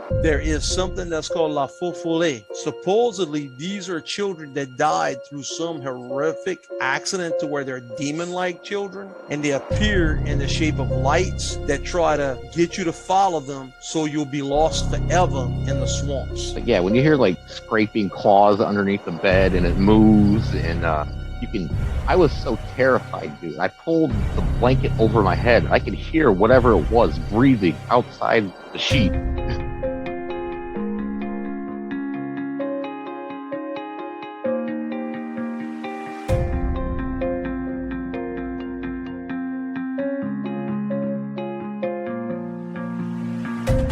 There is something that's called La Fofole. Supposedly, these are children that died through some horrific accident to where they're demon-like children, and they appear in the shape of lights that try to get you to follow them so you'll be lost forever in the swamps. But yeah, when you hear like scraping claws underneath the bed and it moves and you can, I was so terrified, dude. I pulled the blanket over my head. I could hear whatever it was breathing outside the sheet.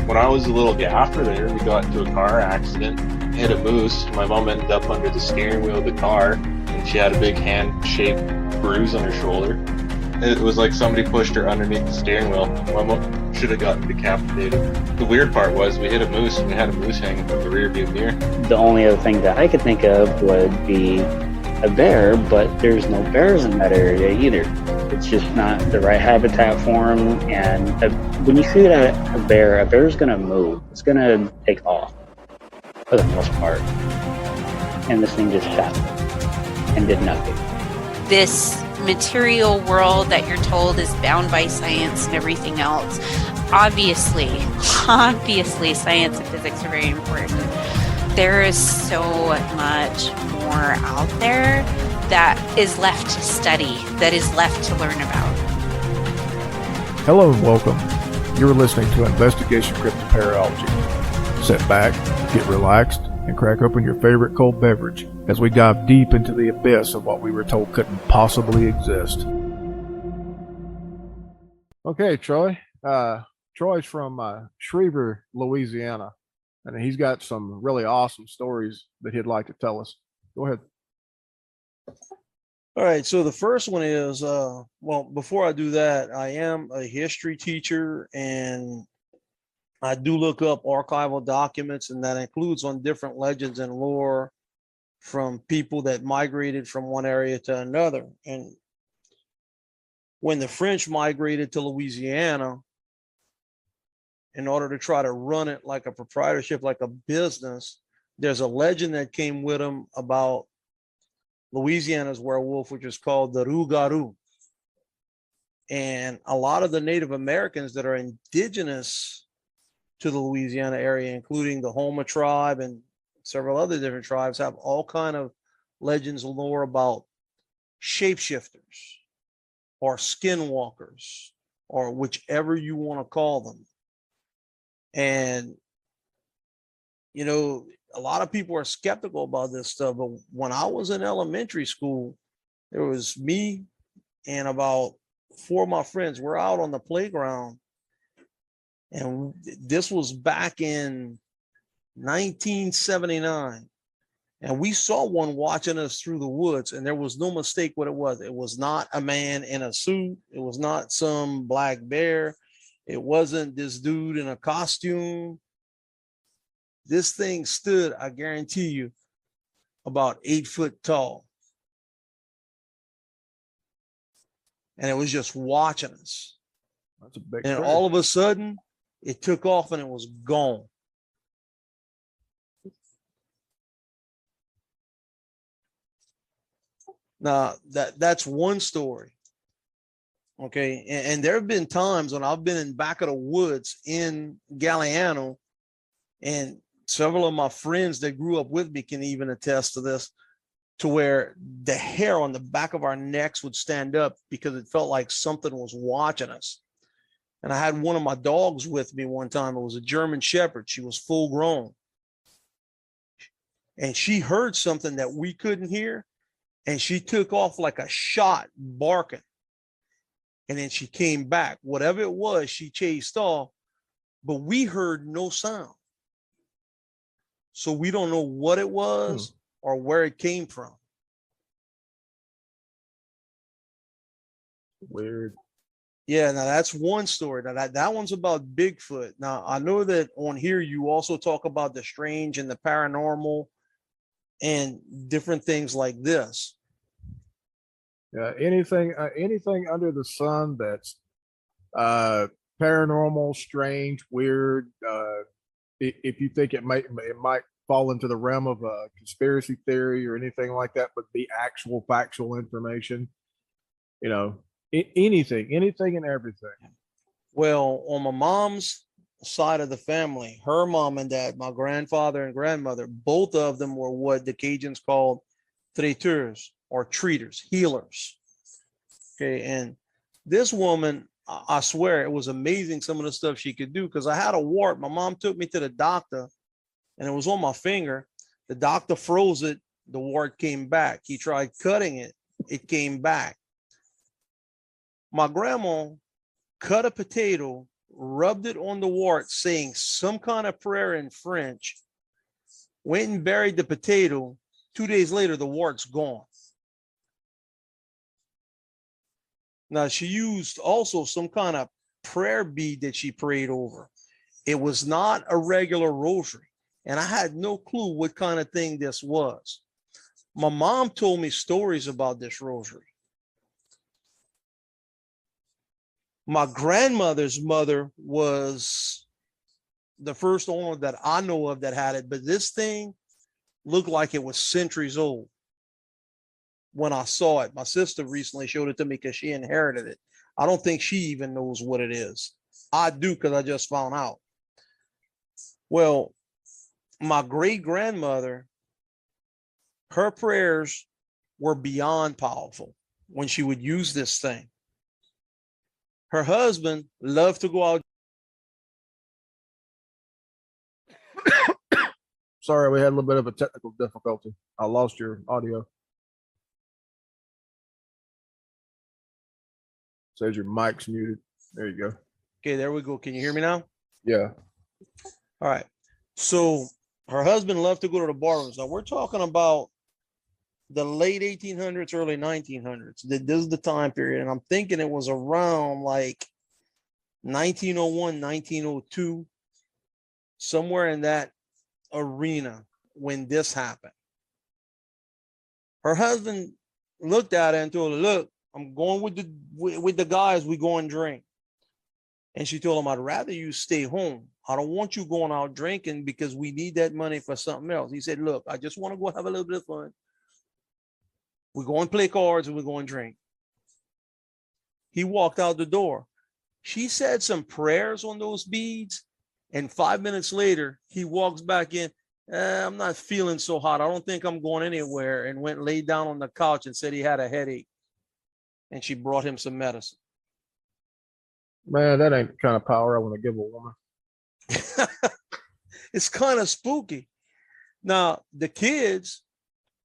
When I was a little gaffer there, we got into a car accident, hit a moose. My mom ended up under the steering wheel of the car, and she had a big hand-shaped bruise on her shoulder. It was like somebody pushed her underneath the steering wheel. My mom should have gotten decapitated. The weird part was we hit a moose, and we had a moose hanging from the rearview mirror. The only other thing that I could think of would be a bear, but there's no bears in that area either. It's just not the right habitat for them. And when you see a bear's going to move. It's going to take off for the most part. And this thing just shot and did nothing. This material world that you're told is bound by science and everything else. Obviously, science and physics are very important. There is so much more out there that is left to study, that is left to learn about. Hello and welcome. You're listening to Investigation Cryptoparalogy. Sit back, get relaxed, and crack open your favorite cold beverage as we dive deep into the abyss of what we were told couldn't possibly exist. Okay, Troy. Troy's from Shreiver, Louisiana, and he's got some really awesome stories that he'd like to tell us. Go ahead. All right, so the first one is, well, before I do that, I am a history teacher, and I do look up archival documents, and that includes on different legends and lore from people that migrated from one area to another. And when the French migrated to Louisiana, in order to try to run it like a proprietorship, like a business, there's a legend that came with them about Louisiana's werewolf, which is called the Rougarou. And a lot of the Native Americans that are indigenous to the Louisiana area, including the Homa tribe and several other different tribes, have all kind of legends and lore about shapeshifters or skinwalkers or whichever you want to call them. And, you know, a lot of people are skeptical about this stuff, but when I was in elementary school, there was me and about 4 of my friends. We're out on the playground, and this was back in 1979, and we saw one watching us through the woods, and there was no mistake what it was. It was not a man in a suit. It was not some black bear. It wasn't this dude in a costume. This thing stood, I guarantee you, about 8 foot tall. And it was just watching us. That's a big And fish. all of a sudden, it took off and it was gone. Now, that's one story. Okay. And there have been times when I've been in back of the woods in Galliano, and several of my friends that grew up with me can even attest to this, to where the hair on the back of our necks would stand up because it felt like something was watching us. And I had one of my dogs with me one time. It was a German Shepherd. She was full grown. And she heard something that we couldn't hear. And she took off like a shot barking. And then she came back. Whatever it was, she chased off. But we heard no sound. So we don't know what it was or where it came from. Weird. Yeah, now that's one story. Now that one's about Bigfoot. Now I know that on here you also talk about the strange and the paranormal and different things like this. Anything under the sun that's paranormal, strange, weird, if you think it might fall into the realm of a conspiracy theory or anything like that, but the actual factual information, you know, anything and everything. Well, on my mom's side of the family, her mom and dad, my grandfather and grandmother, both of them were what the Cajuns called traiteurs or treaters, healers. Okay. And this woman, I swear it was amazing some of the stuff she could do, because I had a wart. My mom took me to the doctor and it was on my finger. The doctor froze it. The wart came back. He tried cutting it. It came back. My grandma cut a potato, rubbed it on the wart, saying some kind of prayer in French, went and buried the potato. 2 days later, the wart's gone. Now, she used also some kind of prayer bead that she prayed over. It was not a regular rosary, and I had no clue what kind of thing this was. My mom told me stories about this rosary. My grandmother's mother was the first owner that I know of that had it, but this thing looked like it was centuries old when I saw it. My sister recently showed it to me because she inherited it. I don't think she even knows what it is. I do, because I just found out. Well, my great grandmother, her prayers were beyond powerful when she would use this thing. Her husband loved to go out. Sorry, we had a little bit of a technical difficulty. I lost your audio. Says your mic's muted. There you go. Okay, there we go. Can you hear me now? Yeah. All right. So her husband loved to go to the bars. Now we're talking about the late 1800s, early 1900s. This is the time period. And I'm thinking it was around like 1901, 1902, somewhere in that arena when this happened. Her husband looked at her and told her, look, I'm going with the guys. We go and drink. And she told him, I'd rather you stay home. I don't want you going out drinking because we need that money for something else. He said, look, I just want to go have a little bit of fun. We go and play cards and we go and drink. He walked out the door. She said some prayers on those beads. And 5 minutes later, he walks back in. I'm not feeling so hot. I don't think I'm going anywhere. And went and laid down on the couch and said he had a headache. And she brought him some medicine. Man, that ain't the kind of power I want to give a woman. It's kind of spooky. Now, the kids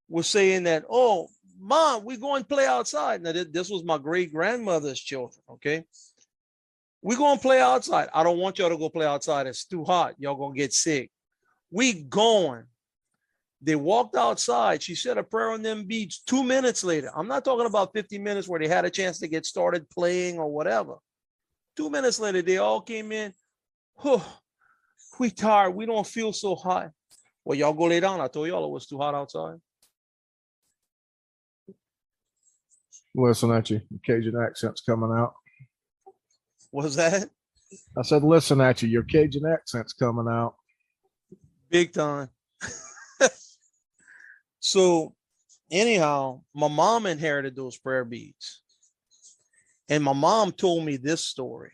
were saying that, oh, Mom, we go and play outside. Now, this was my great grandmother's children, okay? We go and play outside. I don't want y'all to go play outside. It's too hot. Y'all gonna get sick. We going. They walked outside. She said a prayer on them beads. 2 minutes later, I'm not talking about 50 minutes where they had a chance to get started playing or whatever. 2 minutes later, they all came in. Oh, we tired. We don't feel so hot. Well, y'all go lay down. I told y'all it was too hot outside. Listen at you. Your Cajun accent's coming out. What was that? I said, listen at you. Your Cajun accent's coming out. Big time. So anyhow, my mom inherited those prayer beads. And my mom told me this story.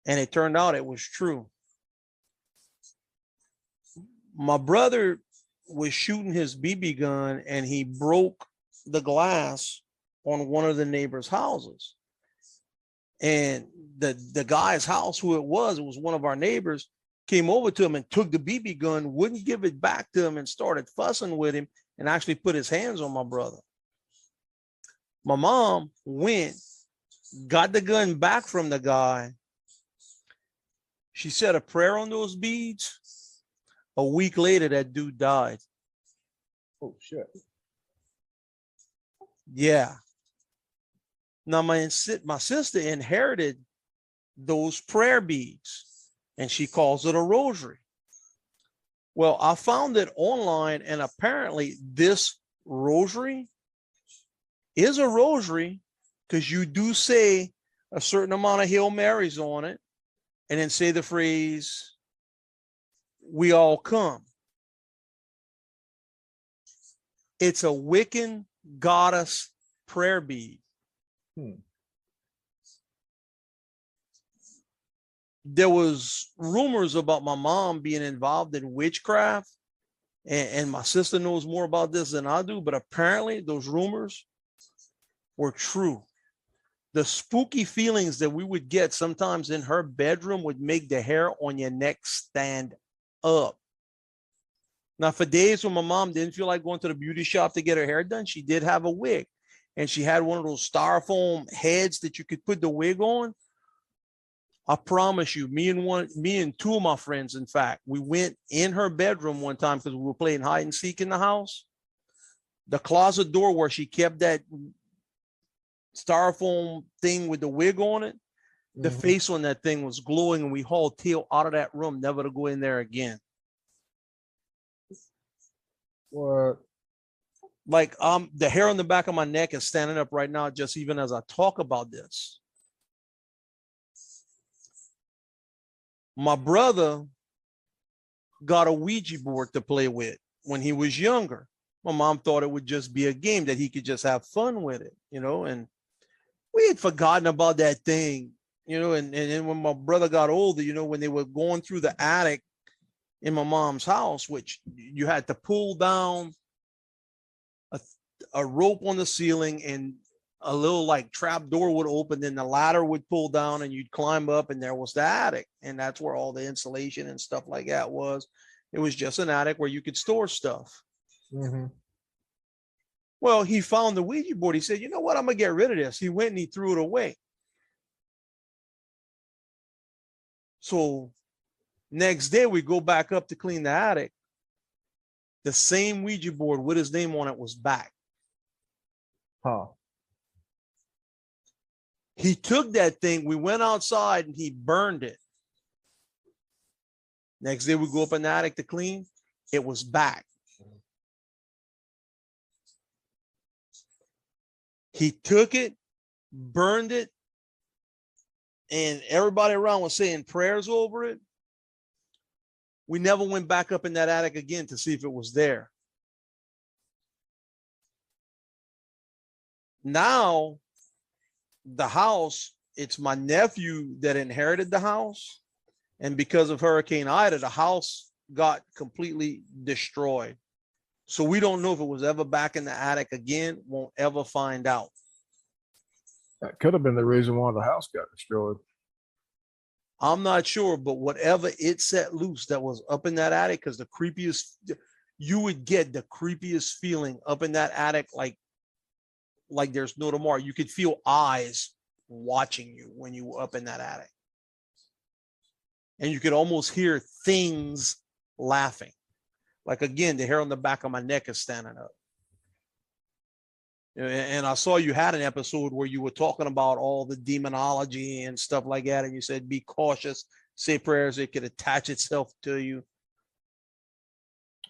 And it turned out it was true. My brother was shooting his BB gun and he broke the glass on one of the neighbors' houses. And the guy's house, who it was one of our neighbors, came over to him and took the BB gun, wouldn't give it back to him, and started fussing with him and actually put his hands on my brother. My mom went, got the gun back from the guy. She said a prayer on those beads. A week later, that dude died. Oh, shit. Yeah. Now, my sister inherited those prayer beads, and she calls it a rosary. Well, I found it online, and apparently this rosary is a rosary because you do say a certain amount of Hail Marys on it, and then say the phrase, we all come. It's a Wiccan goddess prayer bead. There was rumors about my mom being involved in witchcraft, and my sister knows more about this than I do, but apparently those rumors were true. The spooky feelings that we would get sometimes in her bedroom would make the hair on your neck stand up. Now, for days when my mom didn't feel like going to the beauty shop to get her hair done, she did have a wig, and she had one of those styrofoam heads that you could put the wig on. I promise you, me and two of my friends, in fact, we went in her bedroom one time because we were playing hide and seek in the house. The closet door where she kept that styrofoam thing with the wig on it, the face on that thing was glowing, and we hauled tail out of that room, never to go in there again. What? Like, the hair on the back of my neck is standing up right now, just even as I talk about this. My brother got a Ouija board to play with when he was younger. My mom thought it would just be a game that he could just have fun with it, and we had forgotten about that thing, and then when my brother got older, when they were going through the attic in my mom's house, which you had to pull down a rope on the ceiling, and a little like trap door would open, then the ladder would pull down and you'd climb up, and there was the attic, and that's where all the insulation and stuff like that was. It was just an attic where you could store stuff. Well, he found the Ouija board. He said, you know what, I'm gonna get rid of this. He went and he threw it away. So next day we go back up to clean the attic. The same Ouija board with his name on it was back. He took that thing, we went outside, and he burned it. Next day we go up in the attic to clean, it was back. He took it, burned it, and everybody around was saying prayers over it. We never went back up in that attic again to see if it was there. Now, the house, it's my nephew that inherited the house. And because of Hurricane Ida, the house got completely destroyed. So we don't know if it was ever back in the attic again. Won't ever find out. That could have been the reason why the house got destroyed. I'm not sure, but whatever it set loose that was up in that attic, because the creepiest, you would get the creepiest feeling up in that attic, like there's no tomorrow. You could feel eyes watching you when you were up in that attic. And you could almost hear things laughing. Like, again, the hair on the back of my neck is standing up. And I saw you had an episode where you were talking about all the demonology and stuff like that. And you said, be cautious, say prayers, it could attach itself to you.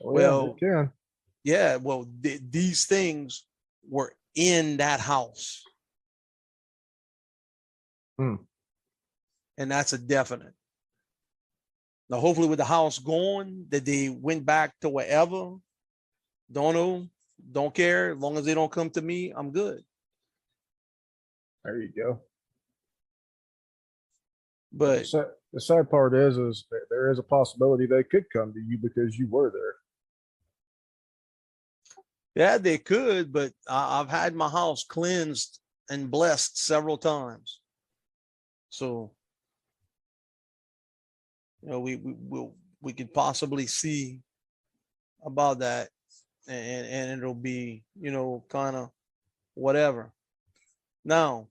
Oh, well, yeah, it can. Yeah, well, these things were in that house. And that's a definite. Now, hopefully with the house going, that they went back to wherever. Don't know, don't care. As long as they don't come to me, I'm good. There you go. But the sad part is that there is a possibility they could come to you because you were there. yeah, they could, but I've had my house cleansed and blessed several times. So, we could possibly see about that, and it'll be, kind of whatever. Now,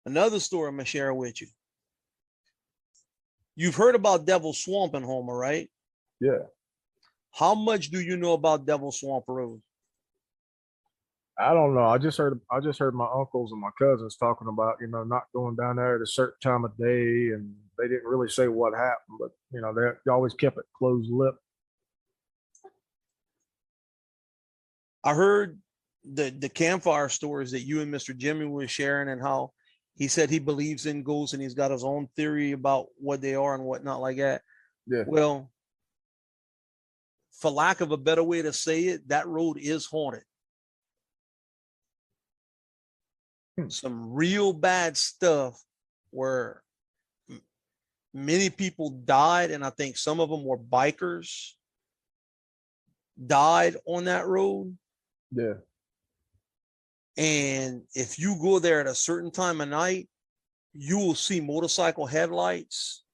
another story I'm gonna share with you. You've heard about Devil Swamp in Homer, right? Yeah. How much do you know about Devil Swamp Road? I don't know. I just heard my uncles and my cousins talking about, not going down there at a certain time of day, and they didn't really say what happened, but they always kept it closed lip. I heard the campfire stories that you and Mr. Jimmy was sharing, and how He said he believes in ghosts and he's got his own theory about what they are and whatnot like that. Yeah. Well, for lack of a better way to say it, that road is haunted. Some real bad stuff where many people died, and I think some of them were bikers, died on that road. Yeah. And if you go there at a certain time of night, you will see motorcycle headlights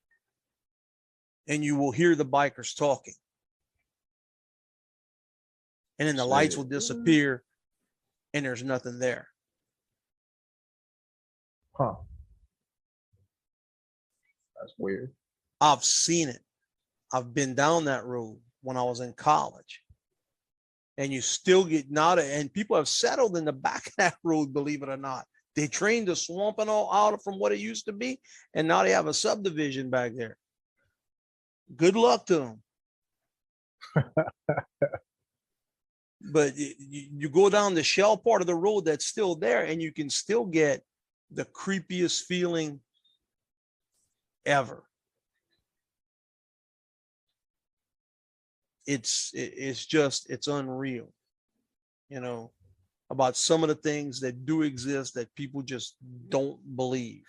and you will hear the bikers talking. And then the lights will disappear and there's nothing there. Huh. That's weird. I've seen it. I've been down that road when I was in college. And you still get not, and people have settled in the back of that road, believe it or not. They trained the swamp and all out from what it used to be, and now they have a subdivision back there. Good luck to them. But you go down the shell part of the road that's still there, and you can still get the creepiest feeling ever. It's unreal, you know, about some of the things that do exist that people just don't believe.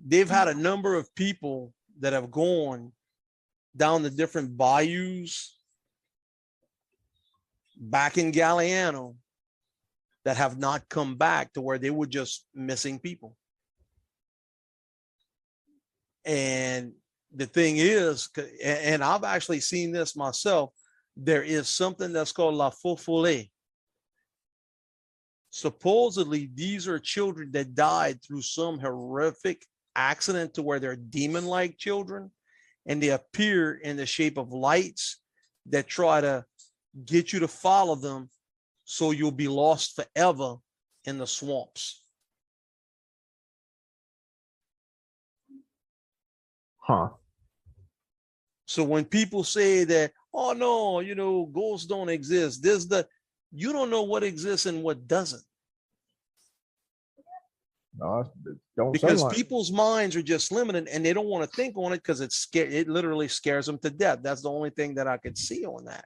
They've had a number of people that have gone down the different bayous back in Galliano that have not come back to where they were just missing people. And the thing is, and I've actually seen this myself, there is something that's called la faux follet. Supposedly, these are children that died through some horrific accident to where they're demon-like children, and they appear in the shape of lights that try to get you to follow them so you'll be lost forever in the swamps. Huh. So when people say that, oh no, you know, ghosts don't exist, you don't know what exists and what doesn't. No, don't Because say like people's minds are just limited and they don't want to think on it because it literally scares them to death. That's the only thing that I could see on that.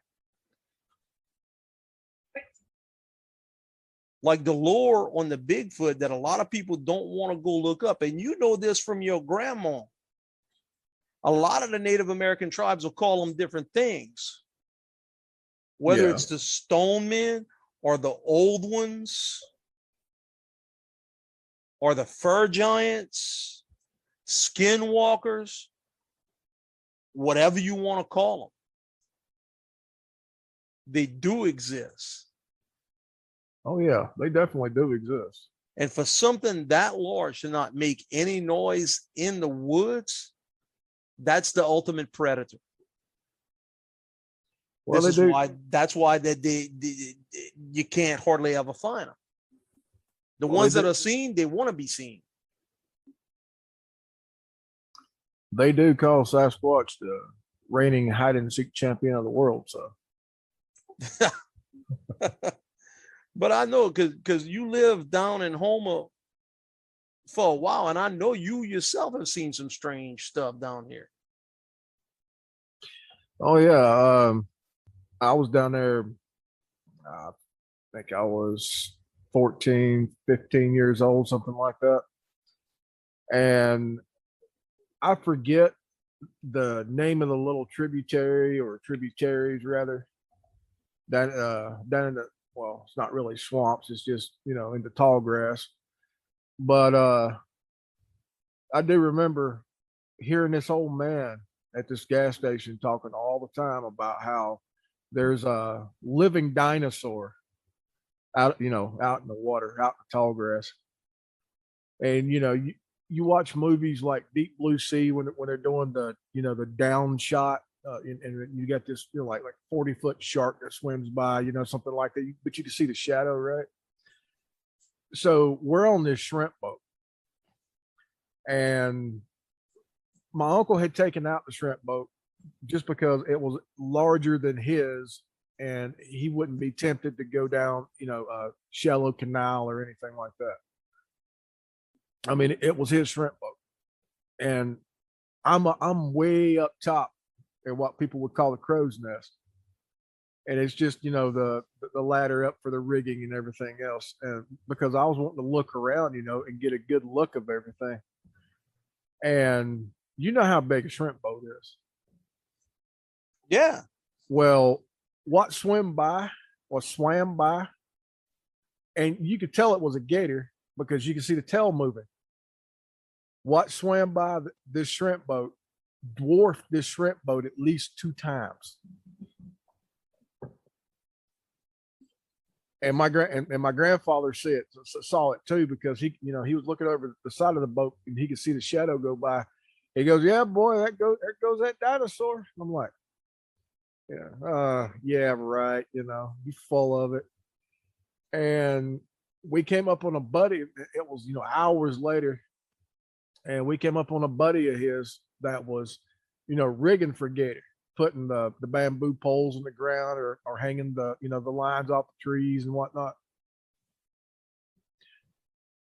Like the lore on the Bigfoot that a lot of people don't want to go look up. And you know this from your grandma. A lot of the Native American tribes will call them different things. Whether it's the stone men or the old ones or the fur giants, skinwalkers, whatever you want to call them. They do exist. Oh yeah, they definitely do exist. And for something that large to not make any noise in the woods, that's the ultimate predator. Well, That's why you can't hardly ever find them. The ones that are seen, they want to be seen. They do call Sasquatch the reigning hide and seek champion of the world. So, but I know because you live down in Homer for a while, and I know you yourself have seen some strange stuff down here. oh yeah, I was down there. I think I was 14, 15 years old, something like that. And I forget the name of the little tributary or tributaries rather that down in the, well, it's not really swamps, it's just, you know, in the tall grass. But I do remember hearing this old man at this gas station talking all the time about how there's a living dinosaur out in the water, out in the tall grass. And you watch movies like Deep Blue Sea when they're doing the the down shot, and you got this like 40-foot shark that swims by, something like that, but you can see the shadow, right? So we're on this shrimp boat, and my uncle had taken out the shrimp boat just because it was larger than his, and he wouldn't be tempted to go down, a shallow canal or anything like that. I mean, it was his shrimp boat, and I'm way up top at what people would call the crow's nest, and it's just the ladder up for the rigging and everything else, and because I was wanting to look around, and get a good look of everything, and you know how big a shrimp boat is. Yeah. Well, what swam by, and you could tell it was a gator because you could see the tail moving. What swam by this shrimp boat dwarfed this shrimp boat at least 2 times. And my grandfather saw it too, because he was looking over the side of the boat and he could see the shadow go by. He goes, "Yeah, boy, there goes that dinosaur." I'm like, yeah, right. He's full of it. And we came up on a buddy. It was, hours later. And we came up on a buddy of his that was, rigging for gator, putting the bamboo poles in the ground or hanging the lines off the trees and whatnot.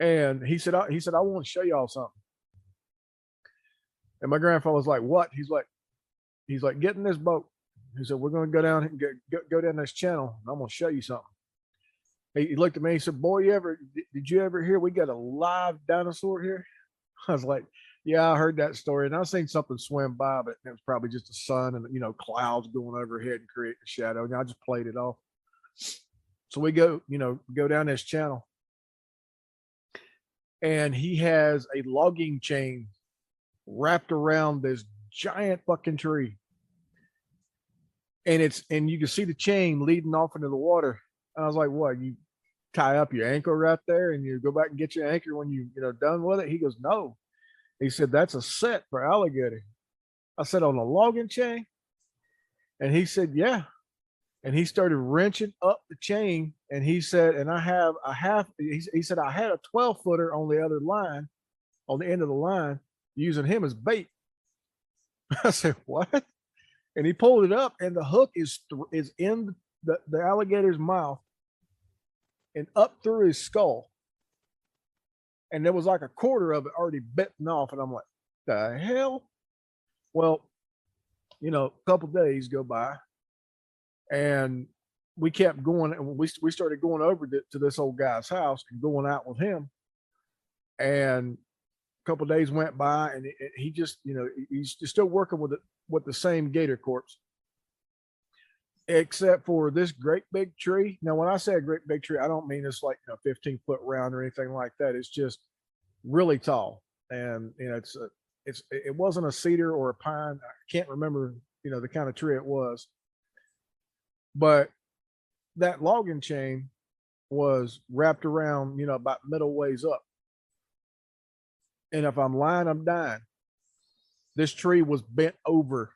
And he said, I want to show y'all something. And my grandfather's like, "What?" He's like, "Get in this boat." He said, "We're going to go down and go down this channel. And I'm going to show you something." He looked at me. He said, "Boy, did you ever hear we got a live dinosaur here?" I was like, "Yeah, I heard that story, and I seen something swim by, but it was probably just the sun and clouds going overhead and create a shadow." And I just played it off. So we go down this channel, and he has a logging chain wrapped around this giant fucking tree. And you can see the chain leading off into the water. And I was like, "What, you tie up your ankle right there and you go back and get your anchor when you done with it?" He goes, "No." He said, "That's a set for alligator." I said, "On a logging chain?" And he said, "Yeah." And he started wrenching up the chain, and he said, "And I have a half," he said, "I had a 12-footer on the other line, on the end of the line, using him as bait." I said, "What?" And he pulled it up, and the hook is in the alligator's mouth and up through his skull. And there was like a quarter of it already bitten off. And I'm like, "The hell?" Well, a couple days go by, and we kept going, and we started going over to this old guy's house and going out with him. And a couple days went by, and he just, he's still working with the same gator corpse, except for this great big tree. Now, when I say a great big tree, I don't mean it's like 15-foot round or anything like that. It's just really tall, and it wasn't a cedar or a pine. I can't remember the kind of tree it was, but that logging chain was wrapped around about middle ways up. And if I'm lying, I'm dying. This tree was bent over.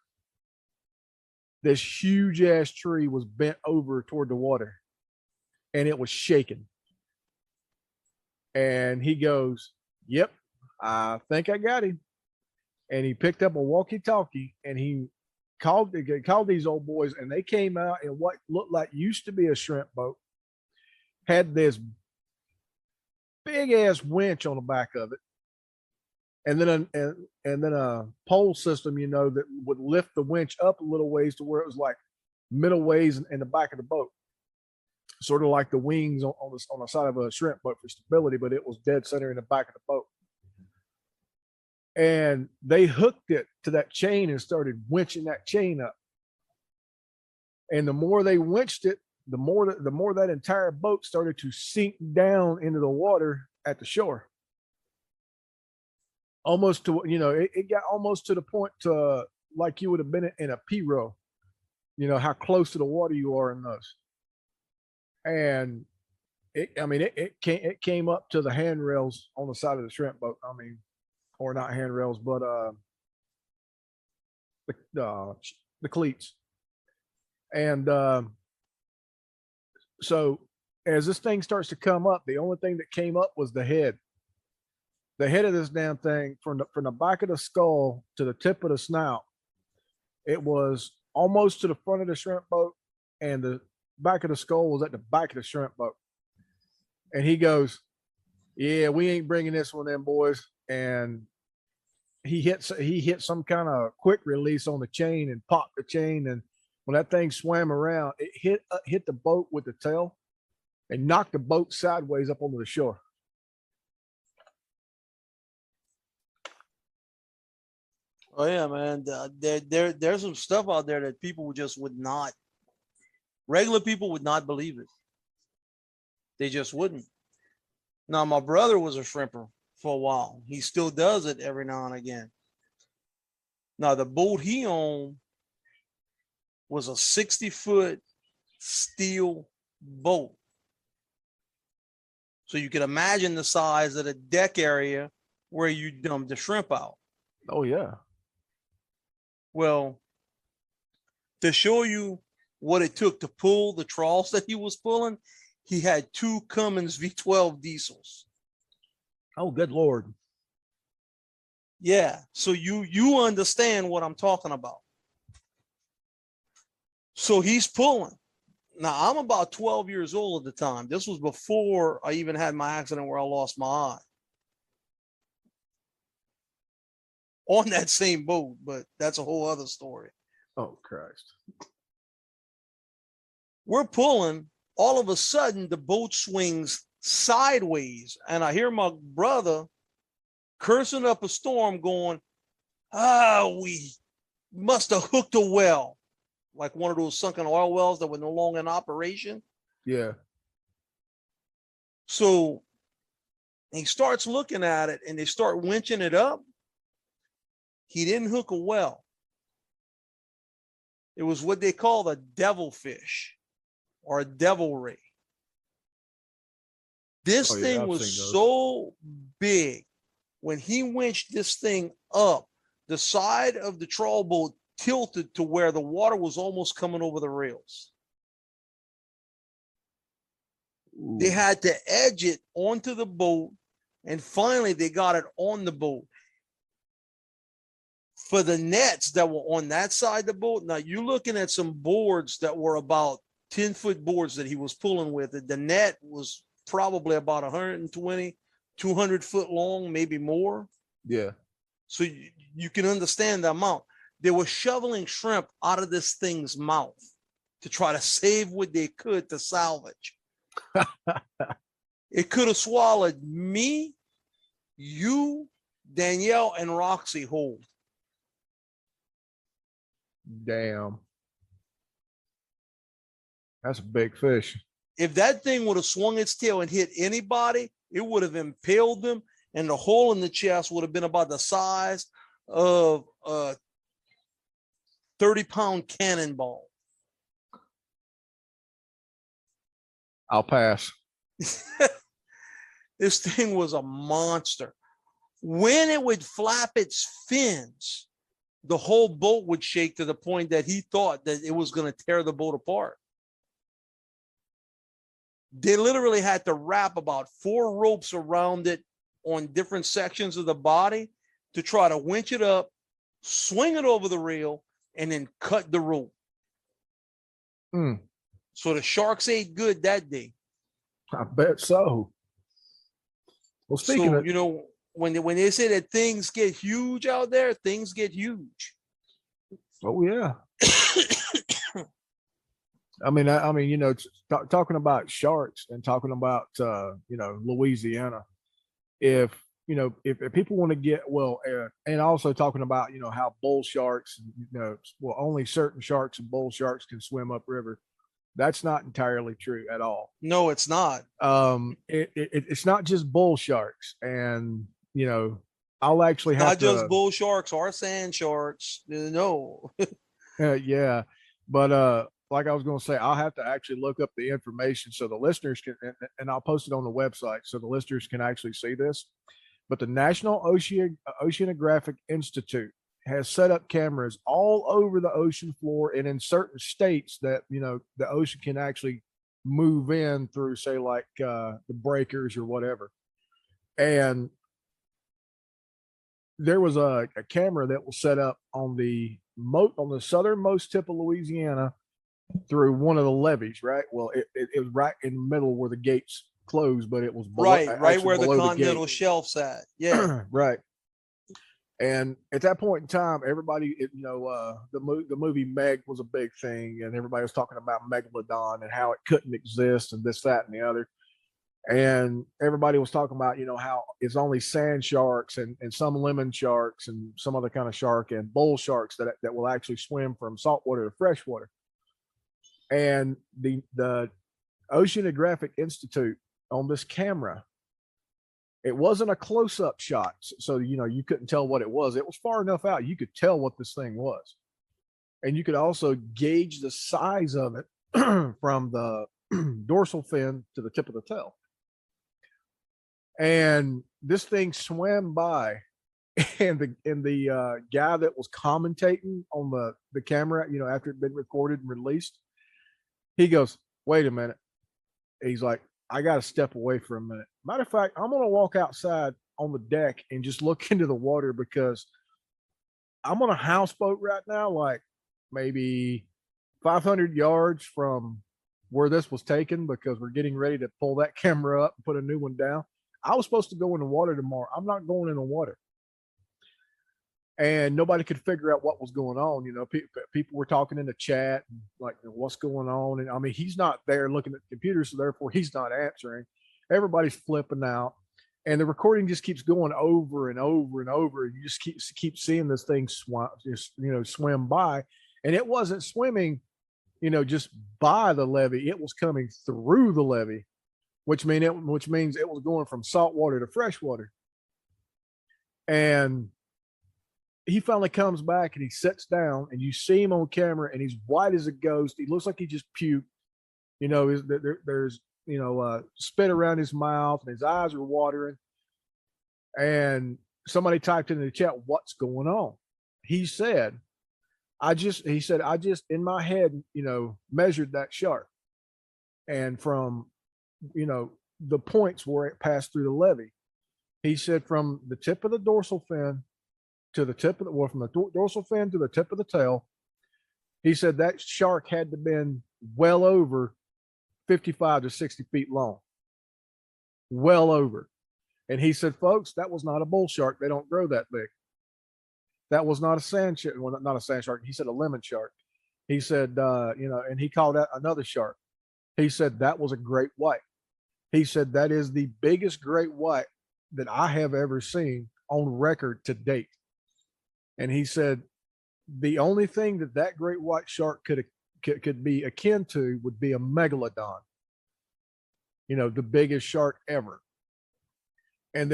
This huge ass tree was bent over toward the water, and it was shaking. And he goes, "Yep, I think I got him." And he picked up a walkie-talkie, and he called these old boys, and they came out in what looked like used to be a shrimp boat, had this big ass winch on the back of it, and then a pole system, that would lift the winch up a little ways to where it was like middle ways in the back of the boat, sort of like the wings on the side of a shrimp boat for stability, but it was dead center in the back of the boat. And they hooked it to that chain and started winching that chain up. And the more they winched it, the more that entire boat started to sink down into the water at the shore. Almost to, it got almost to the point to like you would have been in a P-row, how close to the water you are in those. And it came up to the handrails on the side of the shrimp boat. Or not handrails, but the cleats. And so as this thing starts to come up, the only thing that came up was the head. The head of this damn thing, from the back of the skull to the tip of the snout, it was almost to the front of the shrimp boat, and back of the skull was at the back of the shrimp boat. And he goes, yeah, we ain't bringing this one in, boys. And he hit some kind of quick release on the chain and popped the chain. And when that thing swam around, it hit the boat with the tail and knocked the boat sideways up onto the shore. Oh yeah, man. There's some stuff out there that people just would not, regular people would not believe it. They just wouldn't. Now, my brother was a shrimper for a while. He still does it every now and again. Now, the boat he owned was a 60-foot steel boat. So you can imagine the size of the deck area where you dump the shrimp out. Oh yeah. Well, to show you what it took to pull the trawls that he was pulling, he had 2 Cummins V12 diesels. Oh, good Lord. Yeah, so you understand what I'm talking about. So he's pulling. Now, I'm about 12 years old at the time. This was before I even had my accident where I lost my eye. On that same boat, but that's a whole other story. Oh, Christ. We're pulling. All of a sudden, the boat swings sideways, and I hear my brother cursing up a storm going, we must have hooked a well, like one of those sunken oil wells that were no longer in operation. Yeah. So he starts looking at it, and they start winching it up. He didn't hook a well. It was what they call a devilfish or a devil ray. This thing was so big. When he winched this thing up, the side of the trawl boat tilted to where the water was almost coming over the rails. Ooh. They had to edge it onto the boat, and finally they got it on the boat. For the nets that were on that side of the boat, now you're looking at some boards that were about 10-foot boards that he was pulling with. The net was probably about 120, 200 foot long, maybe more. Yeah. So you can understand the amount. They were shoveling shrimp out of this thing's mouth to try to save what they could to salvage. It could have swallowed me, you, Danielle, and Roxy whole. Damn. That's a big fish. If that thing would have swung its tail and hit anybody, it would have impaled them, and the hole in the chest would have been about the size of a 30-pound cannonball. I'll pass. This thing was a monster. When it would flap its fins, the whole boat would shake to the point that he thought that it was going to tear the boat apart. They literally had to wrap about 4 ropes around it on different sections of the body to try to winch it up, swing it over the rail, and then cut the rope. So the sharks ate good that day. I bet so. Well, speaking of, you know, when they say that things get huge out there, things get huge. Oh yeah. I mean, you know, talking about sharks and talking about, you know, Louisiana, if people want to get, well, and also talking about, you know, how bull sharks, you know, well, only certain sharks and bull sharks can swim upriver. That's not entirely true at all. No, it's not. It's not just bull sharks. And, you know, I'll actually have not just bull sharks or sand sharks. No. Yeah. But, like I was going to say, I'll have to actually look up the information so the listeners can, and I'll post it on the website so the listeners can actually see this. But the National Oceanographic Institute has set up cameras all over the ocean floor and in certain states that, you know, the ocean can actually move in through, say, like the breakers or whatever. And there was a camera that was set up on the southernmost tip of Louisiana. through one of the levees, right? Well, it was right in the middle where the gates closed, but it was below, Right actually where the below continental gate. shelf's at. Yeah. Right. And at that point in time, everybody, the movie Meg was a big thing, and everybody was talking about Megalodon and how it couldn't exist and this, that, and the other. And everybody was talking about, how it's only sand sharks and some lemon sharks and some other kind of shark and bull sharks that will actually swim from saltwater to freshwater. And the Oceanographic Institute on this camera, it wasn't a close-up shot, so you couldn't tell what it was. It was far enough out you could tell what this thing was, and you could also gauge the size of it from the dorsal fin to the tip of the tail. And this thing swam by, and the guy that was commentating on the camera, after it'd been recorded and released, he goes, "Wait a minute." He's like, "I got to step away for a minute. Matter of fact, I'm going to walk outside on the deck and just look into the water, because I'm on a houseboat right now, like maybe 500 yards from where this was taken, because we're getting ready to pull that camera up and put a new one down. I was supposed to go in the water tomorrow. I'm not going in the water." And nobody could figure out what was going on. People were talking in the chat, like, what's going on? And I mean, he's not there looking at the computer, so therefore he's not answering. Everybody's flipping out, and the recording just keeps going over and over and over. And you just keep seeing this thing swim by, and it wasn't swimming, just by the levee. It was coming through the levee, which means it was going from saltwater to freshwater. And he finally comes back and he sits down, and you see him on camera, and he's white as a ghost. He looks like he just puked. There's spit around his mouth, and his eyes are watering. And somebody typed in the chat, "What's going on?" He said, I just in my head, measured that shark. And from, the points where it passed through the levee, he said from the tip of the dorsal fin to the tip of from the dorsal fin to the tip of the tail, he said that shark had to been well over 55 to 60 feet long. Well over. And he said, folks, that was not a bull shark. They don't grow that big. That was not a sand shark. Well, not a sand shark. He said a lemon shark. He said, and he called out another shark. He said that was a great white. He said that is the biggest great white that I have ever seen on record to date. And he said the only thing that great white shark could be akin to would be a megalodon, the biggest shark ever. And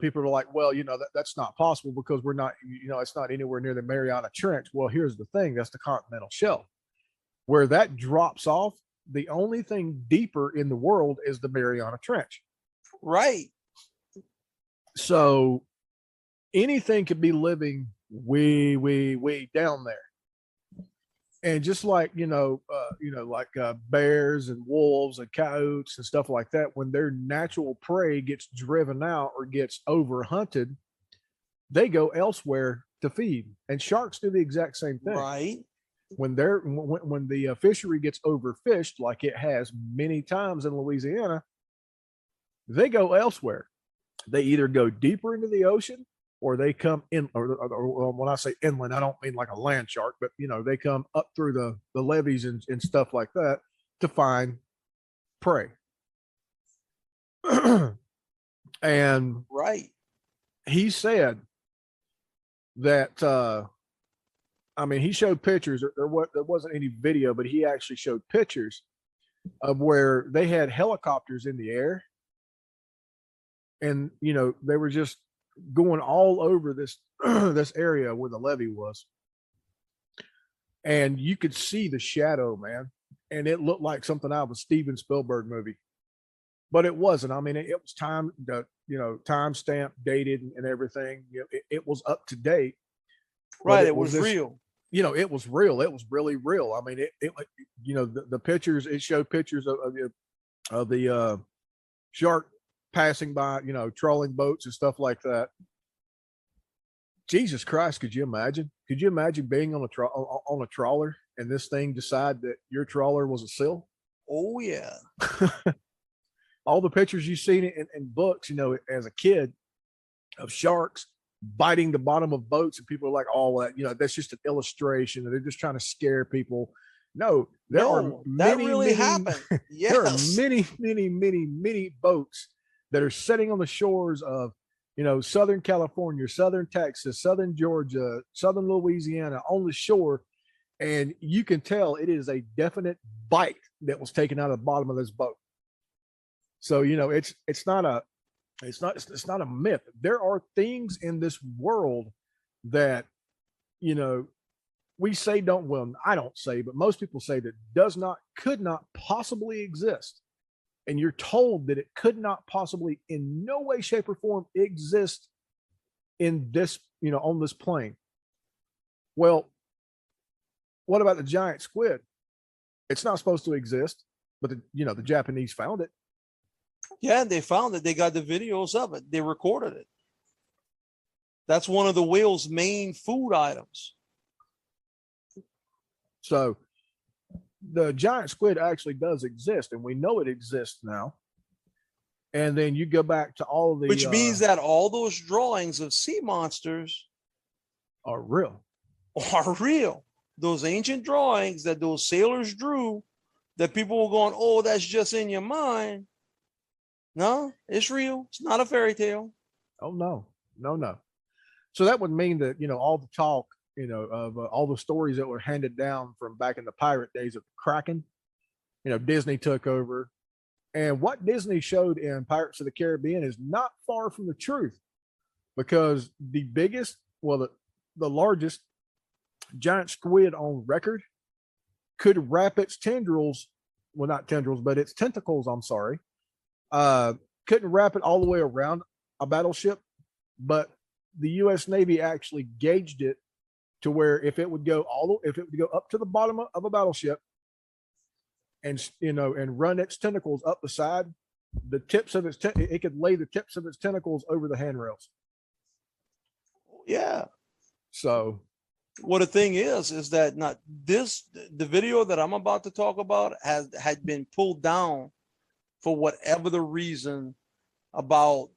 people are like, well, that's not possible, because we're not, it's not anywhere near the Mariana Trench. Well, here's the thing. That's the continental shelf. Where that drops off, the only thing deeper in the world is the Mariana Trench. Right. So anything could be living way, way, way down there. And just like, bears and wolves and coyotes and stuff like that, when their natural prey gets driven out or gets over hunted, they go elsewhere to feed. And sharks do the exact same thing. Right. When the fishery gets overfished, like it has many times in Louisiana, they go elsewhere. They either go deeper into the ocean, or they come in, or when I say inland, I don't mean like a land shark, but they come up through the levees and stuff like that to find prey. And right, he said that he showed pictures. There wasn't any video, but he actually showed pictures of where they had helicopters in the air, and they were just going all over this this area where the levee was, and you could see the shadow, man, and it looked like something out of a Steven Spielberg movie, but it wasn't. It was time stamped, dated, and everything. It was up to date. Right, it was real. It was real. It was really real. The pictures. It showed pictures of the shark passing by, trolling boats and stuff like that. Jesus Christ, could you imagine? Could you imagine being on a trawler and this thing decide that your trawler was a seal? Oh yeah. All the pictures you've seen in books, as a kid, of sharks biting the bottom of boats, and people are like, "Oh, well, that's just an illustration. They're just trying to scare people." No, there are No, that many, really many, happened. there are Yes. many, many, many, many boats that are sitting on the shores of, Southern California, Southern Texas, Southern Georgia, Southern Louisiana on the shore. And you can tell it is a definite bite that was taken out of the bottom of this boat. So, it's not a myth. There are things in this world that, we say I don't say, but most people say that could not possibly exist. And you're told that it could not possibly in no way, shape, or form exist in this, on this plane. Well, what about the giant squid? It's not supposed to exist, but the Japanese found it. Yeah, they found it. They got the videos of it. They recorded it. That's one of the whale's main food items. So the giant squid actually does exist, and we know it exists now. And then you go back to all of the, Which means that all those drawings of sea monsters are real. Are real. Those ancient drawings that those sailors drew, that people were going, "Oh, that's just in your mind." No, it's real. It's not a fairy tale. Oh no. So that would mean that all the talk of all the stories that were handed down from back in the pirate days of Kraken, Disney took over, and what Disney showed in Pirates of the Caribbean is not far from the truth, because the largest giant squid on record could wrap its tendrils, well, not tendrils, but its tentacles, I'm sorry, couldn't wrap it all the way around a battleship, but the U.S. Navy actually gauged it to where if it would go up to the bottom of a battleship and run its tentacles up the side, the tips of it could lay the tips of its tentacles over the handrails. Yeah. So what the thing is that the video that I'm about to talk about had been pulled down for whatever the reason about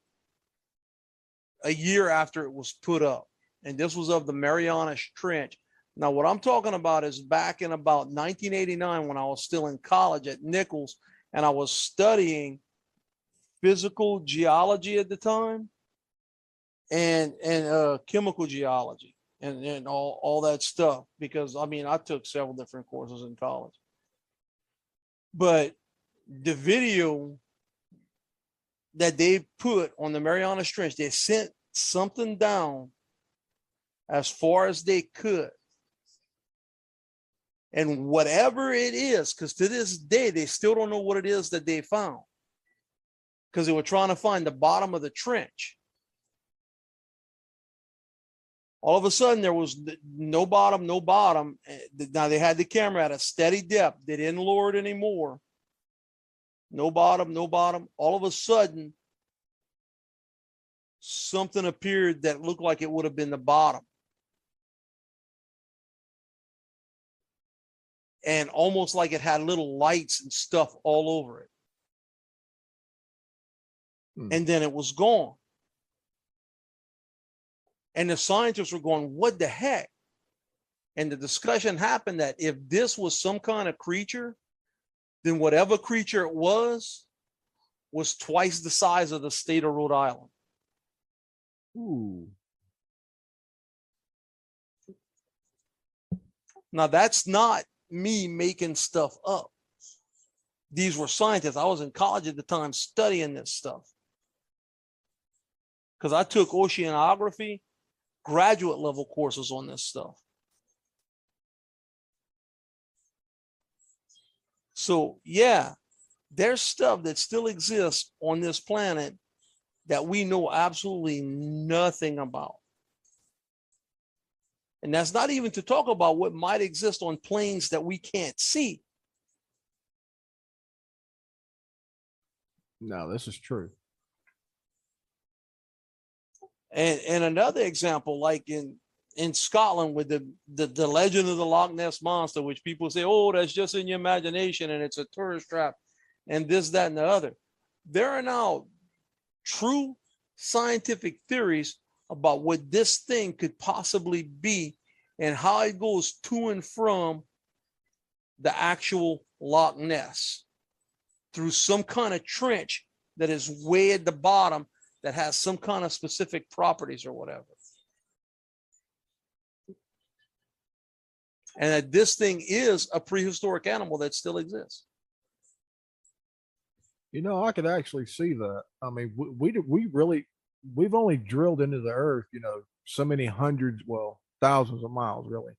a year after it was put up. And this was of the Marianas Trench. Now, what I'm talking about is back in about 1989 when I was still in college at Nichols, and I was studying physical geology at the time and chemical geology and all that stuff, because I took several different courses in college. But the video that they put on the Marianas Trench, they sent something down as far as they could. And whatever it is, because to this day, they still don't know what it is that they found, because they were trying to find the bottom of the trench. All of a sudden, there was no bottom. Now they had the camera at a steady depth. They didn't lower it anymore. No bottom. All of a sudden, something appeared that looked like it would have been the bottom. And almost like it had little lights and stuff all over it. And then it was gone. And the scientists were going, "What the heck?" And the discussion happened that if this was some kind of creature, then whatever creature it was twice the size of the state of Rhode Island. Ooh. Now, that's not me making stuff up. These were scientists. I was in college at the time studying this stuff, because I took oceanography, graduate level courses on this stuff. So yeah, there's stuff that still exists on this planet that we know absolutely nothing about. And that's not even to talk about what might exist on planes that we can't see. No, this is true. And another example, like in in Scotland with the legend of the Loch Ness monster, which people say, oh, that's just in your imagination and it's a tourist trap and this, that, and the other. There are now true scientific theories about what this thing could possibly be and how it goes to and from the actual Loch Ness through some kind of trench that is way at the bottom that has some kind of specific properties or whatever. And that this thing is a prehistoric animal that still exists. You know, I could actually see that. I mean, we've only drilled into the earth, you know, so many hundreds, well, thousands of miles, really.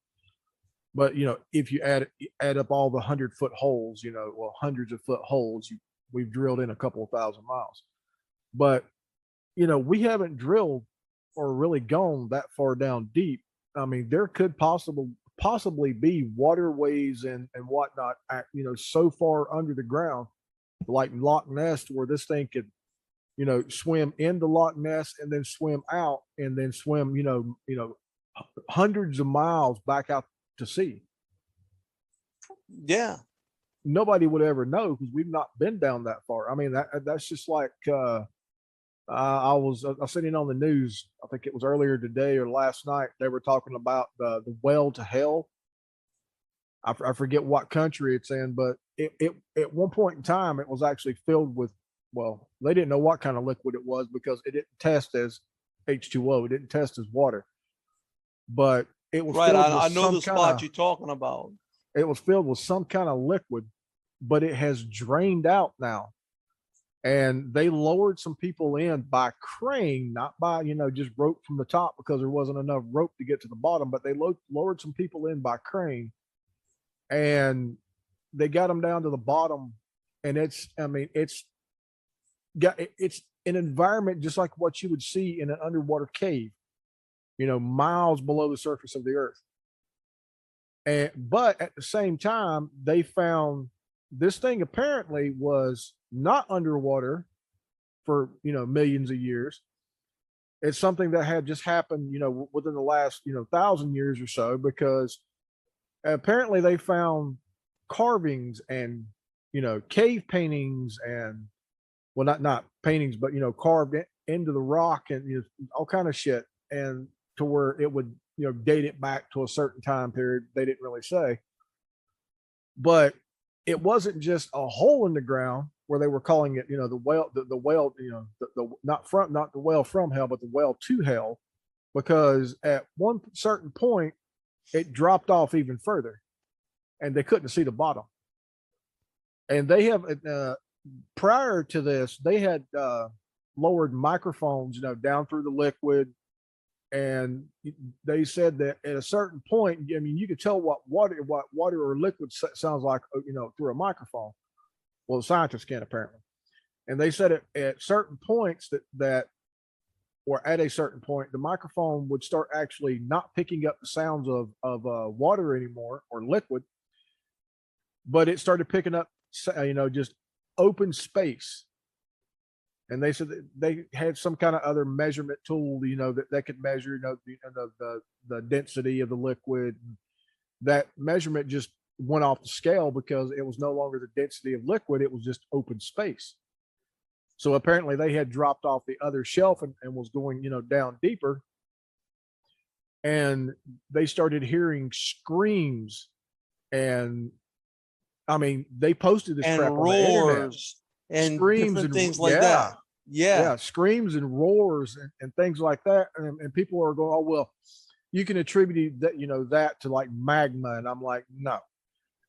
But you know, if you add up all the 100-foot holes, you know, well, hundreds of foot holes, we've drilled in a couple of thousand miles. But you know, we haven't drilled or really gone that far down deep. I mean, there could possibly be waterways and whatnot, you know, so far under the ground, like Loch Ness, where this thing could, you know, swim into Loch Ness and then swim out and then swim, you know, hundreds of miles back out to sea. Yeah. Nobody would ever know because we've not been down that far. I mean, that's just like I was sitting on the news. I think it was earlier today or last night. They were talking about the well to hell. I forget what country it's in, but it at one point in time it was actually filled with, well, they didn't know what kind of liquid it was because it didn't test as H2O. It didn't test as water, but it was right. filled with I know the spot kinda, you're talking about. It was filled with some kind of liquid, but it has drained out now. And they lowered some people in by crane, not by, you know, just rope from the top because there wasn't enough rope to get to the bottom, but they lowered some people in by crane and they got them down to the bottom. And it's an environment just like what you would see in an underwater cave, you know, miles below the surface of the earth. But at the same time, they found this thing apparently was not underwater for, you know, millions of years. It's something that had just happened, you know, within the last, you know, 1,000 years or so, because apparently they found carvings and, you know, cave paintings and, well, not paintings, but, you know, carved into the rock and, you know, all kind of shit. And to where it would, you know, date it back to a certain time period. They didn't really say, but it wasn't just a hole in the ground where they were calling it, you know, the well, you know, not the well from hell, but the well to hell, because at one certain point it dropped off even further and they couldn't see the bottom. And they have, prior to this, they had lowered microphones, you know, down through the liquid. And they said that at a certain point, I mean, you could tell what water or liquid sounds like, you know, through a microphone. Well, the scientists can apparently. And they said at certain points or at a certain point, the microphone would start actually not picking up the sounds of water anymore or liquid, but it started picking up, you know, just open space. And they said that they had some kind of other measurement tool, you know, that could measure, you know, the density of the liquid. That measurement just went off the scale because it was no longer the density of liquid; it was just open space. So apparently, they had dropped off the other shelf and was going, you know, down deeper. And they started hearing screams, and I mean, they posted this and crap on the internet. roars and Screams different and things like yeah. that. Yeah. Screams and roars and things like that. And people are going, oh, well, you can attribute that, you know, that to like magma. And I'm like, no,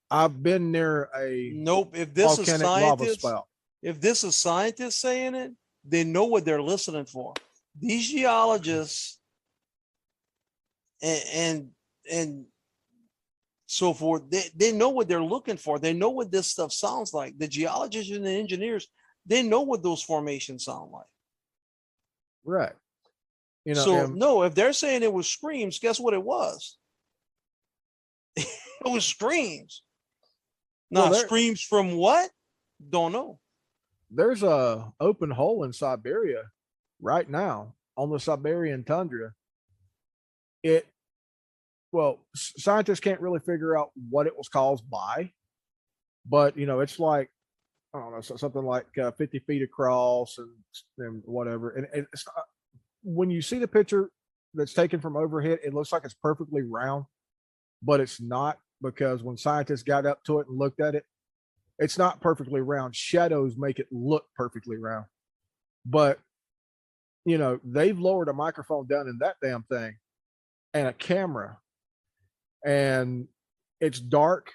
I've been near a Nope. If this is volcanic lava scientists, spout. if this is scientists saying it, they know what they're listening for. These geologists and so forth, they know what they're looking for. They know what this stuff sounds like. The geologists and the engineers, they know what those formations sound like. Right. You know, so no, if they're saying it was screams, guess what it was? It was screams. Now, well, screams from what? Don't know. There's a open hole in Siberia right now on the Siberian tundra. well, scientists can't really figure out what it was caused by, but it's like, I don't know, something like 50 feet across and whatever. And it's when you see the picture that's taken from overhead, it looks like it's perfectly round, but it's not, because when scientists got up to it and looked at it, it's not perfectly round. Shadows make it look perfectly round. But they've lowered a microphone down in that damn thing and a camera, and it's dark,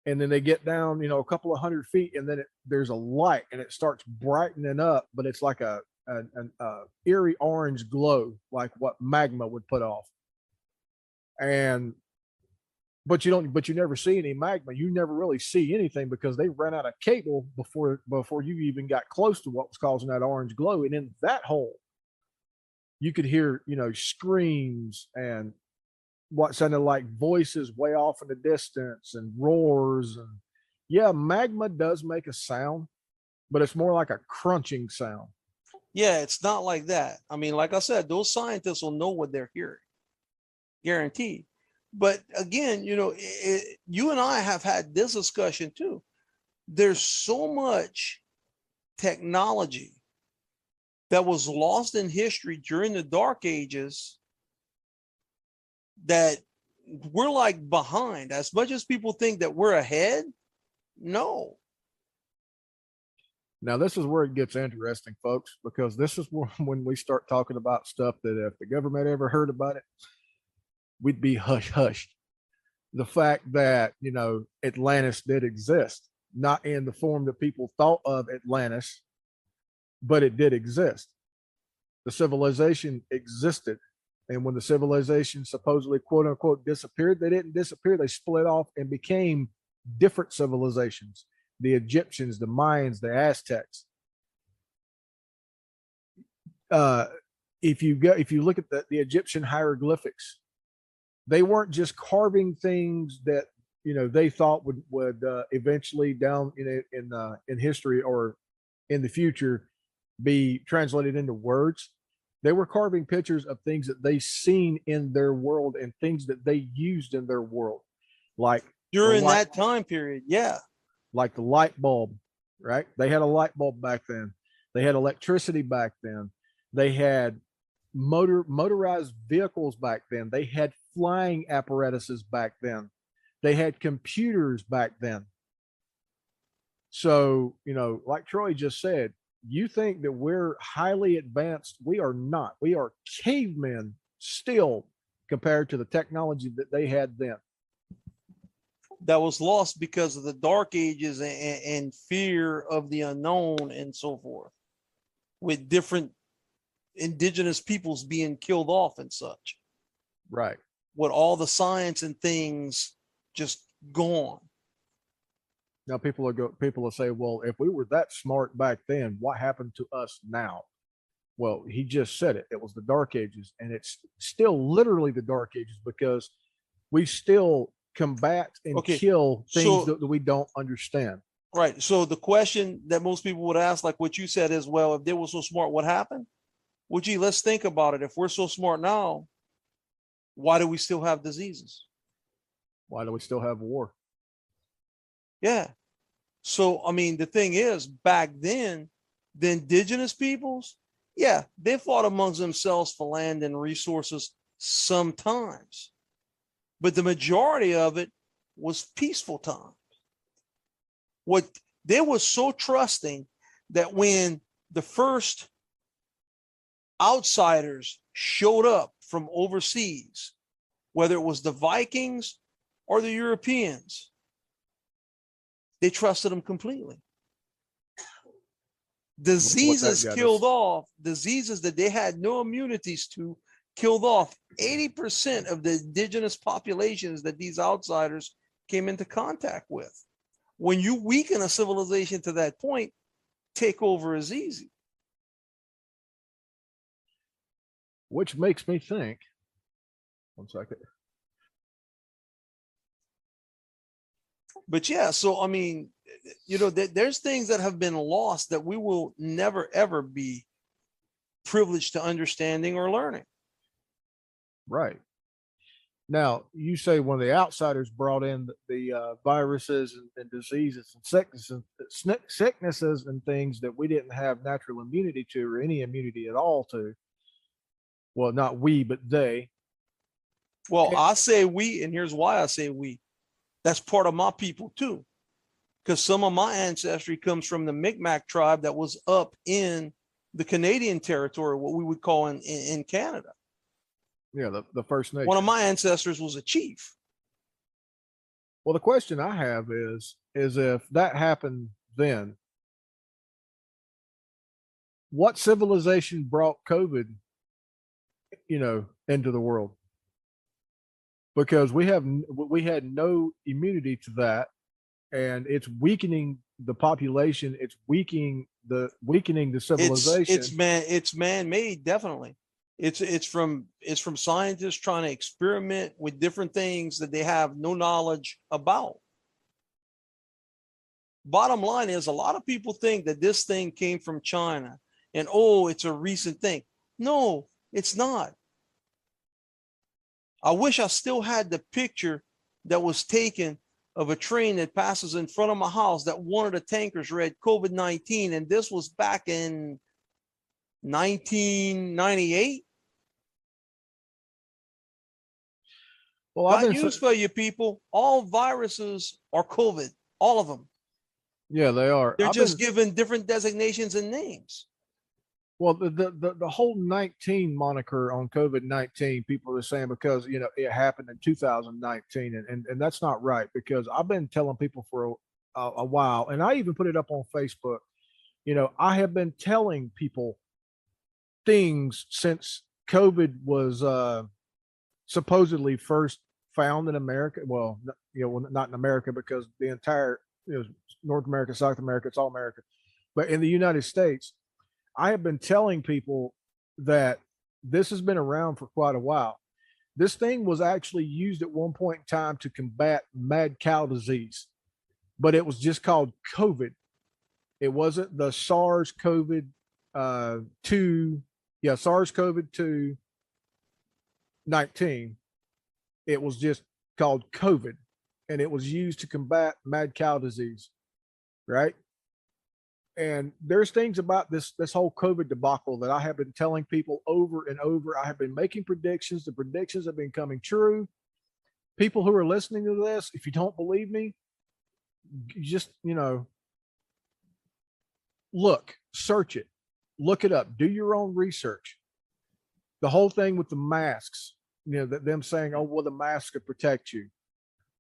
and then they get down a couple of 100 feet, and then there's a light and it starts brightening up, but it's like an eerie orange glow, like what magma would put off. And but you never see any magma. You never really see anything because they ran out of cable before you even got close to what was causing that orange glow. And in that hole, you could hear screams and what sounded like voices way off in the distance and roars. And yeah, magma does make a sound, but it's more like a crunching sound. Yeah, it's not like that. I mean, like I said, those scientists will know what they're hearing, guaranteed. But again, you and I have had this discussion too. There's so much technology that was lost in history during the Dark Ages that we're like behind. As much as people think that we're ahead, no. Now, this is where it gets interesting, folks, because this is when we start talking about stuff that if the government ever heard about it, we'd be hushed. The fact that, Atlantis did exist, not in the form that people thought of Atlantis, but it did exist. The civilization existed. And when the civilization supposedly, quote unquote, disappeared, they didn't disappear. They split off and became different civilizations. The Egyptians, the Mayans, the Aztecs. If you look at the Egyptian hieroglyphics, they weren't just carving things that they thought would eventually down in history or in the future be translated into words. They were carving pictures of things that they seen in their world and things that they used in their world, like during that time period. Yeah, like the light bulb, right? They had a light bulb back then. They had electricity back then. They had motorized vehicles back then. They had flying apparatuses back then. They had computers back then. So, like Troy just said, you think that we're highly advanced. We are not. We are cavemen still compared to the technology that they had then. That was lost because of the Dark Ages and fear of the unknown and so forth, with different indigenous peoples being killed off and such. Right. With all the science and things just gone. Now people will say, well, if we were that smart back then, what happened to us now? Well, he just said it. It was the Dark Ages, and it's still literally the Dark Ages because we still combat and kill things that we don't understand. Right. So the question that most people would ask, like what you said, is, well, if they were so smart, what happened? Well, gee, let's think about it. If we're so smart now, why do we still have diseases? Why do we still have war? Yeah. So, I mean, the thing is, back then, the indigenous peoples, yeah, they fought amongst themselves for land and resources sometimes, but the majority of it was peaceful times. What they were so trusting that when the first outsiders showed up from overseas, whether it was the Vikings or the Europeans, they trusted them completely. Diseases killed off, diseases that they had no immunities to, killed off 80% of the indigenous populations that these outsiders came into contact with. When you weaken a civilization to that point, takeover is easy. Which makes me think, one second. But yeah, so I mean, there's things that have been lost that we will never, ever be privileged to understanding or learning. Right. Now, you say when the outsiders brought in the viruses and diseases and sicknesses and things that we didn't have natural immunity to, or any immunity at all to. Well, not we, but they. Well, I say we, and here's why I say we. That's part of my people too, because some of my ancestry comes from the Mi'kmaq tribe that was up in the Canadian territory, what we would call in Canada. Yeah, the First Nation. One of my ancestors was a chief. Well, the question I have is if that happened then, what civilization brought COVID, into the world? Because we had no immunity to that, and it's weakening the population. It's weakening the civilization. It's man-made, definitely. It's from scientists trying to experiment with different things that they have no knowledge about. Bottom line is, a lot of people think that this thing came from China and it's a recent thing. No, it's not. I wish I still had the picture that was taken of a train that passes in front of my house that one of the tankers read COVID-19, and this was back in 1998. Well, Got news for you people. All viruses are COVID, all of them. Yeah, they are. They're just given different designations and names. Well, the whole 19 moniker on COVID-19, people are saying because it happened in 2019, and that's not right, because I've been telling people for a while, and I even put it up on Facebook. I have been telling people things since COVID was supposedly first found in America. Well, not in America, because the entire North America, South America, it's all America, but in the United States. I have been telling people that this has been around for quite a while. This thing was actually used at one point in time to combat mad cow disease, but it was just called COVID. It wasn't the SARS-CoV-2. SARS-CoV-2 19. It was just called COVID, and it was used to combat mad cow disease, right? And there's things about this whole COVID debacle that I have been telling people over and over. I have been making predictions. The predictions have been coming true. People who are listening to this, if you don't believe me, just, look, search it, look it up, do your own research. The whole thing with the masks, that them saying, the mask could protect you.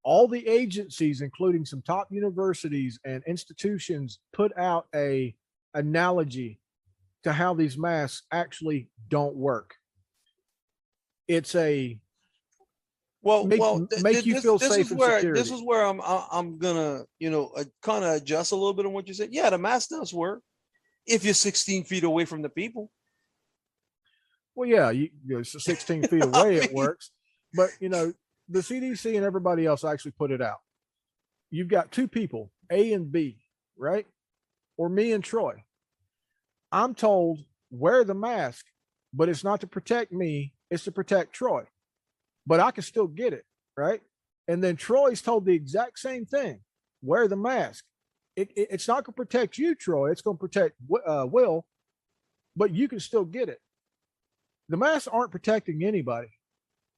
All the agencies, including some top universities and institutions, put out a analogy to how these masks actually don't work. It's make you feel safe and secure. This is where I'm gonna kind of adjust a little bit on what you said. Yeah, the mask does work if you're 16 feet away from the people. Well, yeah, you're 16 feet away. It works, but the CDC and everybody else actually put it out. You've got two people, A and B, right? Or me and Troy. I'm told wear the mask, but it's not to protect me, it's to protect Troy. But I can still get it, right? And then Troy's told the exact same thing. Wear the mask. It's not going to protect you, Troy. It's going to protect Will, but you can still get it. The masks aren't protecting anybody.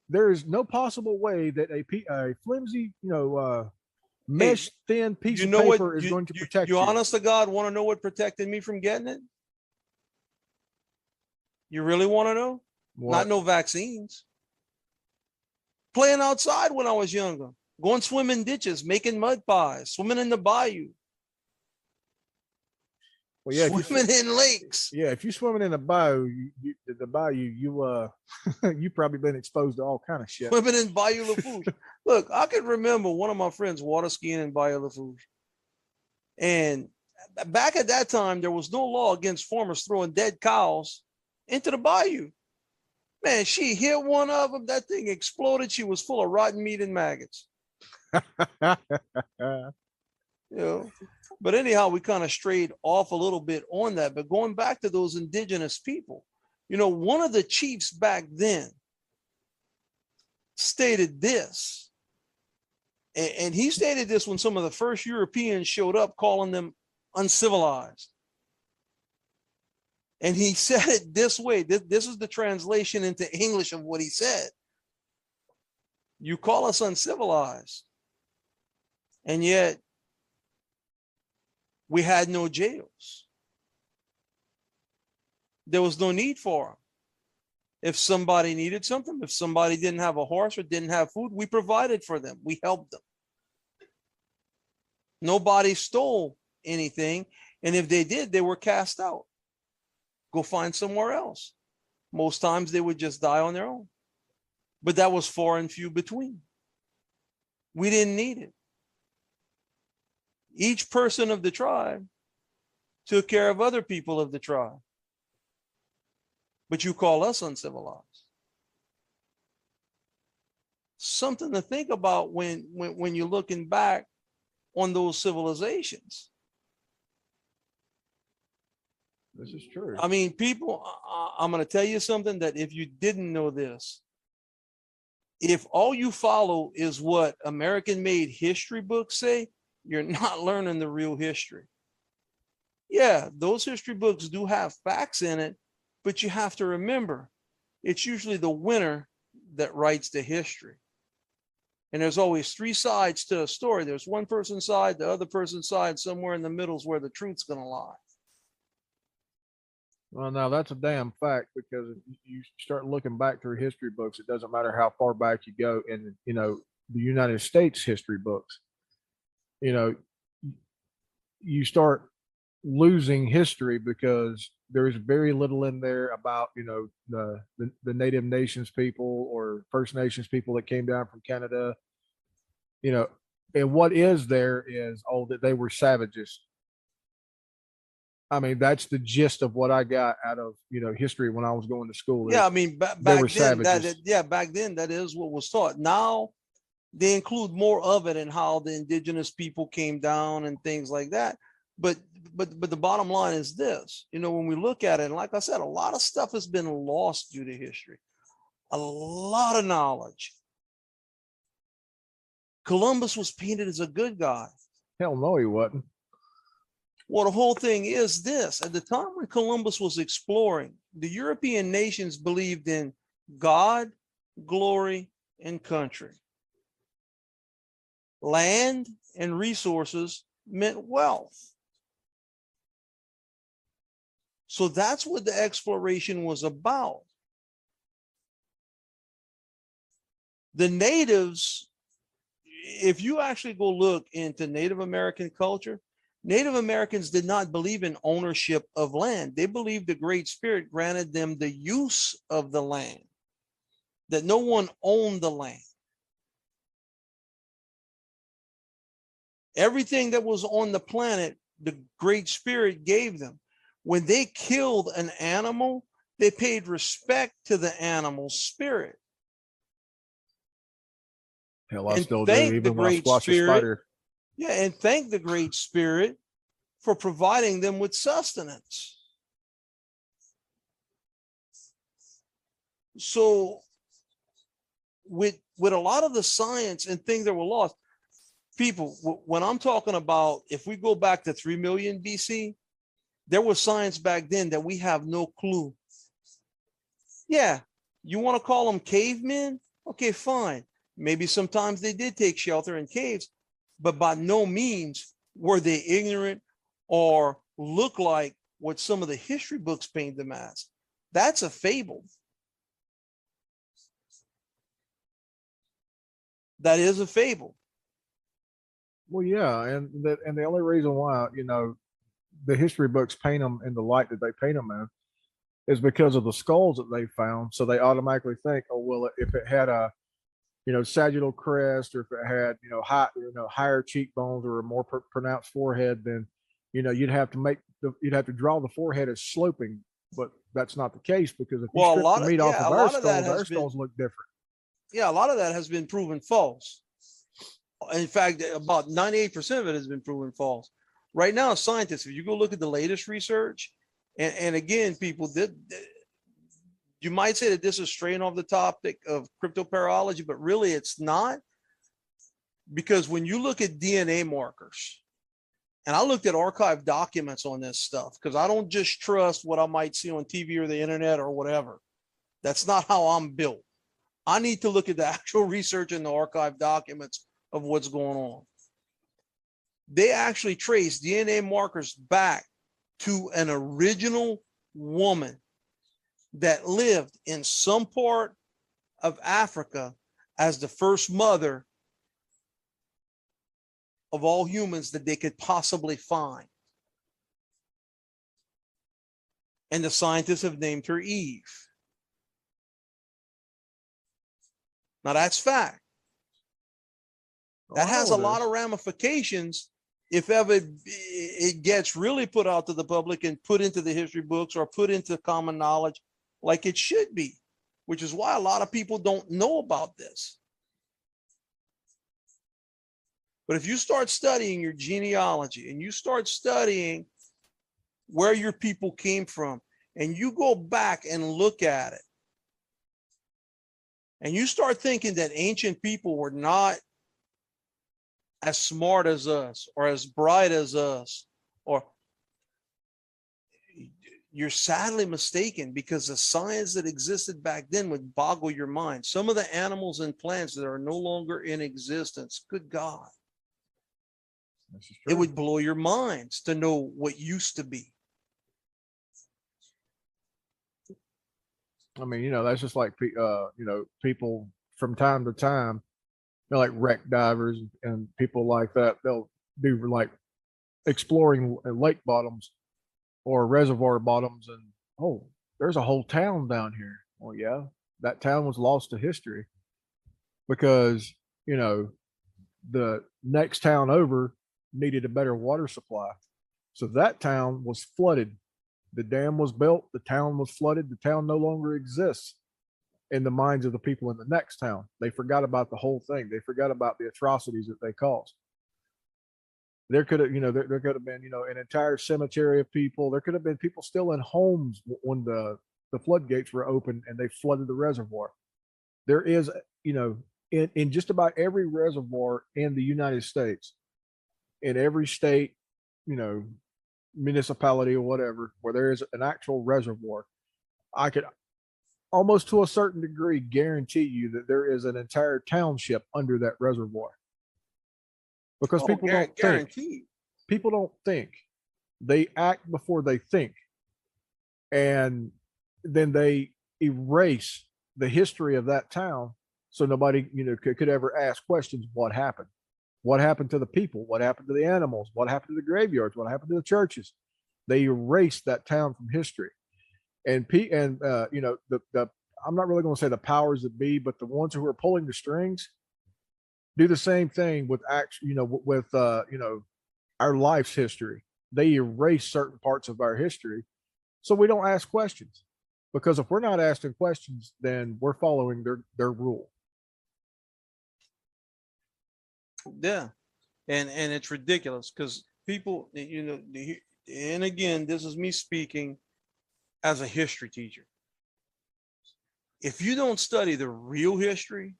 There is no possible way that a flimsy, mesh thin piece of paper is going to protect you. You honest to God want to know what protected me from getting it? You really want to know? What? Not no vaccines. Playing outside when I was younger, going swimming ditches, making mud pies, swimming in the bayou. Well, yeah, swimming in lakes. Yeah, if you're swimming in the bayou, you probably been exposed to all kind of shit. Swimming in Bayou Lafourche. Look, I can remember one of my friends water skiing in Bayou Lafourche. And back at that time, there was no law against farmers throwing dead cows into the bayou. Man, she hit one of them. That thing exploded. She was full of rotten meat and maggots. But anyhow, we kind of strayed off a little bit on that. But going back to those indigenous people, one of the chiefs back then stated this, and he stated this when some of the first Europeans showed up, calling them uncivilized. And he said it this way. This is the translation into English of what he said. You call us uncivilized, and yet we had no jails. There was no need for them. If somebody needed something, if somebody didn't have a horse or didn't have food, we provided for them. We helped them. Nobody stole anything. And if they did, they were cast out. Go find somewhere else. Most times they would just die on their own. But that was far and few between. We didn't need it. Each person of the tribe took care of other people of the tribe. But you call us uncivilized. Something to think about when you're looking back on those civilizations. This is true. I mean, people, I'm going to tell you something that if you didn't know this, if all you follow is what American-made history books say, you're not learning the real history. Yeah, those history books do have facts in it, but you have to remember, it's usually the winner that writes the history. And there's always three sides to a story. There's one person's side, the other person's side, somewhere in the middle is where the truth's going to lie. Well, now that's a damn fact, because if you start looking back through history books, it doesn't matter how far back you go. And, you know, the United States history books, you know, you start losing history because there's very little in there about, you know, the Native Nations people or First Nations people that came down from Canada, you know, and what is there is, oh, that they were savages. I mean, that's the gist of what I got out of, you know, history when I was going to school. Yeah, I mean, back were then, savages. back then, that is what was taught. Now they include more of it in how the indigenous people came down and things like that. But the bottom line is this, you know, when we look at it, and like I said, a lot of stuff has been lost due to history, a lot of knowledge. Columbus was painted as a good guy. Hell no, he wasn't. Well, the whole thing is this: at the time when Columbus was exploring, the European nations believed in God, glory, and country. Land and resources meant wealth. So that's what the exploration was about. The natives, if you actually go look into Native American culture, Native Americans did not believe in ownership of land. They believed the Great Spirit granted them the use of the land, that no one owned the land. Everything that was on the planet, the Great Spirit gave them. When they killed an animal, they paid respect to the animal's spirit. Hell, I And still do, thank the even when I Great squash a Spirit. spider. Yeah, and thank the Great Spirit for providing them with sustenance. So with a lot of the science and things that were lost, people, when I'm talking about, if we go back to 3 million BC, there was science back then that we have no clue. Yeah, you want to call them cavemen? Okay, fine. Maybe sometimes they did take shelter in caves, but by no means were they ignorant or look like what some of the history books paint them as. That's a fable. That is a fable. Well, yeah, and the only reason why, you know, the history books paint them in the light that they paint them in is because of the skulls that they found. So they automatically think, oh, well, if it had a, you know, sagittal crest, or if it had, you know, higher cheekbones or a more pronounced forehead, then, you know, you'd have to draw the forehead as sloping. But that's not the case, because if you Well, strip the meat off of our skulls, our skulls look different. Yeah, a lot of that has been proven false. In fact, about 98% of it has been proven false. Right now, scientists, if you go look at the latest research, and again, people, you might say that this is straying off the topic of cryptoparalogy, but really it's not. Because when you look at DNA markers, and I looked at archived documents on this stuff, because I don't just trust what I might see on TV or the internet or whatever. That's not how I'm built. I need to look at the actual research in the archived documents of what's going on. They actually trace DNA markers back to an original woman that lived in some part of Africa as the first mother of all humans that they could possibly find. And the scientists have named her Eve. Now that's fact. That has a lot of ramifications if ever it gets really put out to the public and put into the history books or put into common knowledge like it should be, which is why a lot of people don't know about this. But if you start studying your genealogy and you start studying where your people came from, and you go back and look at it, and you start thinking that ancient people were not as smart as us or as bright as us, or you're sadly mistaken, because the science that existed back then would boggle your mind. Some of the animals and plants that are no longer in existence, good God. It would blow your minds to know what used to be. I mean, that's just like, people from time to time, like wreck divers and people like that. They'll do like exploring lake bottoms or reservoir bottoms, and oh, there's a whole town down here. Well, yeah, that town was lost to history because, the next town over needed a better water supply. So that town was flooded. The dam was built, the town was flooded, the town no longer exists in the minds of the people in the next town. They forgot about the whole thing. They forgot about the atrocities that they caused. There could have, there could have been, an entire cemetery of people. There could have been people still in homes when the floodgates were open and they flooded the reservoir. There is, in just about every reservoir in the United States, in every state, municipality or whatever, where there is an actual reservoir, I could almost to a certain degree guarantee you that there is an entire township under that reservoir. Because people don't think. People don't think. They act before they think. And then they erase the history of that town so nobody, could ever ask questions. What happened? What happened to the people? What happened to the animals? What happened to the graveyards? What happened to the churches? They erased that town from history. And I'm not really going to say the powers that be, but the ones who are pulling the strings do the same thing with our life's history. They erase certain parts of our history so we don't ask questions. Because if we're not asking questions, then we're following their rule. Yeah. And it's ridiculous because people, and again, this is me speaking as a history teacher. If you don't study the real history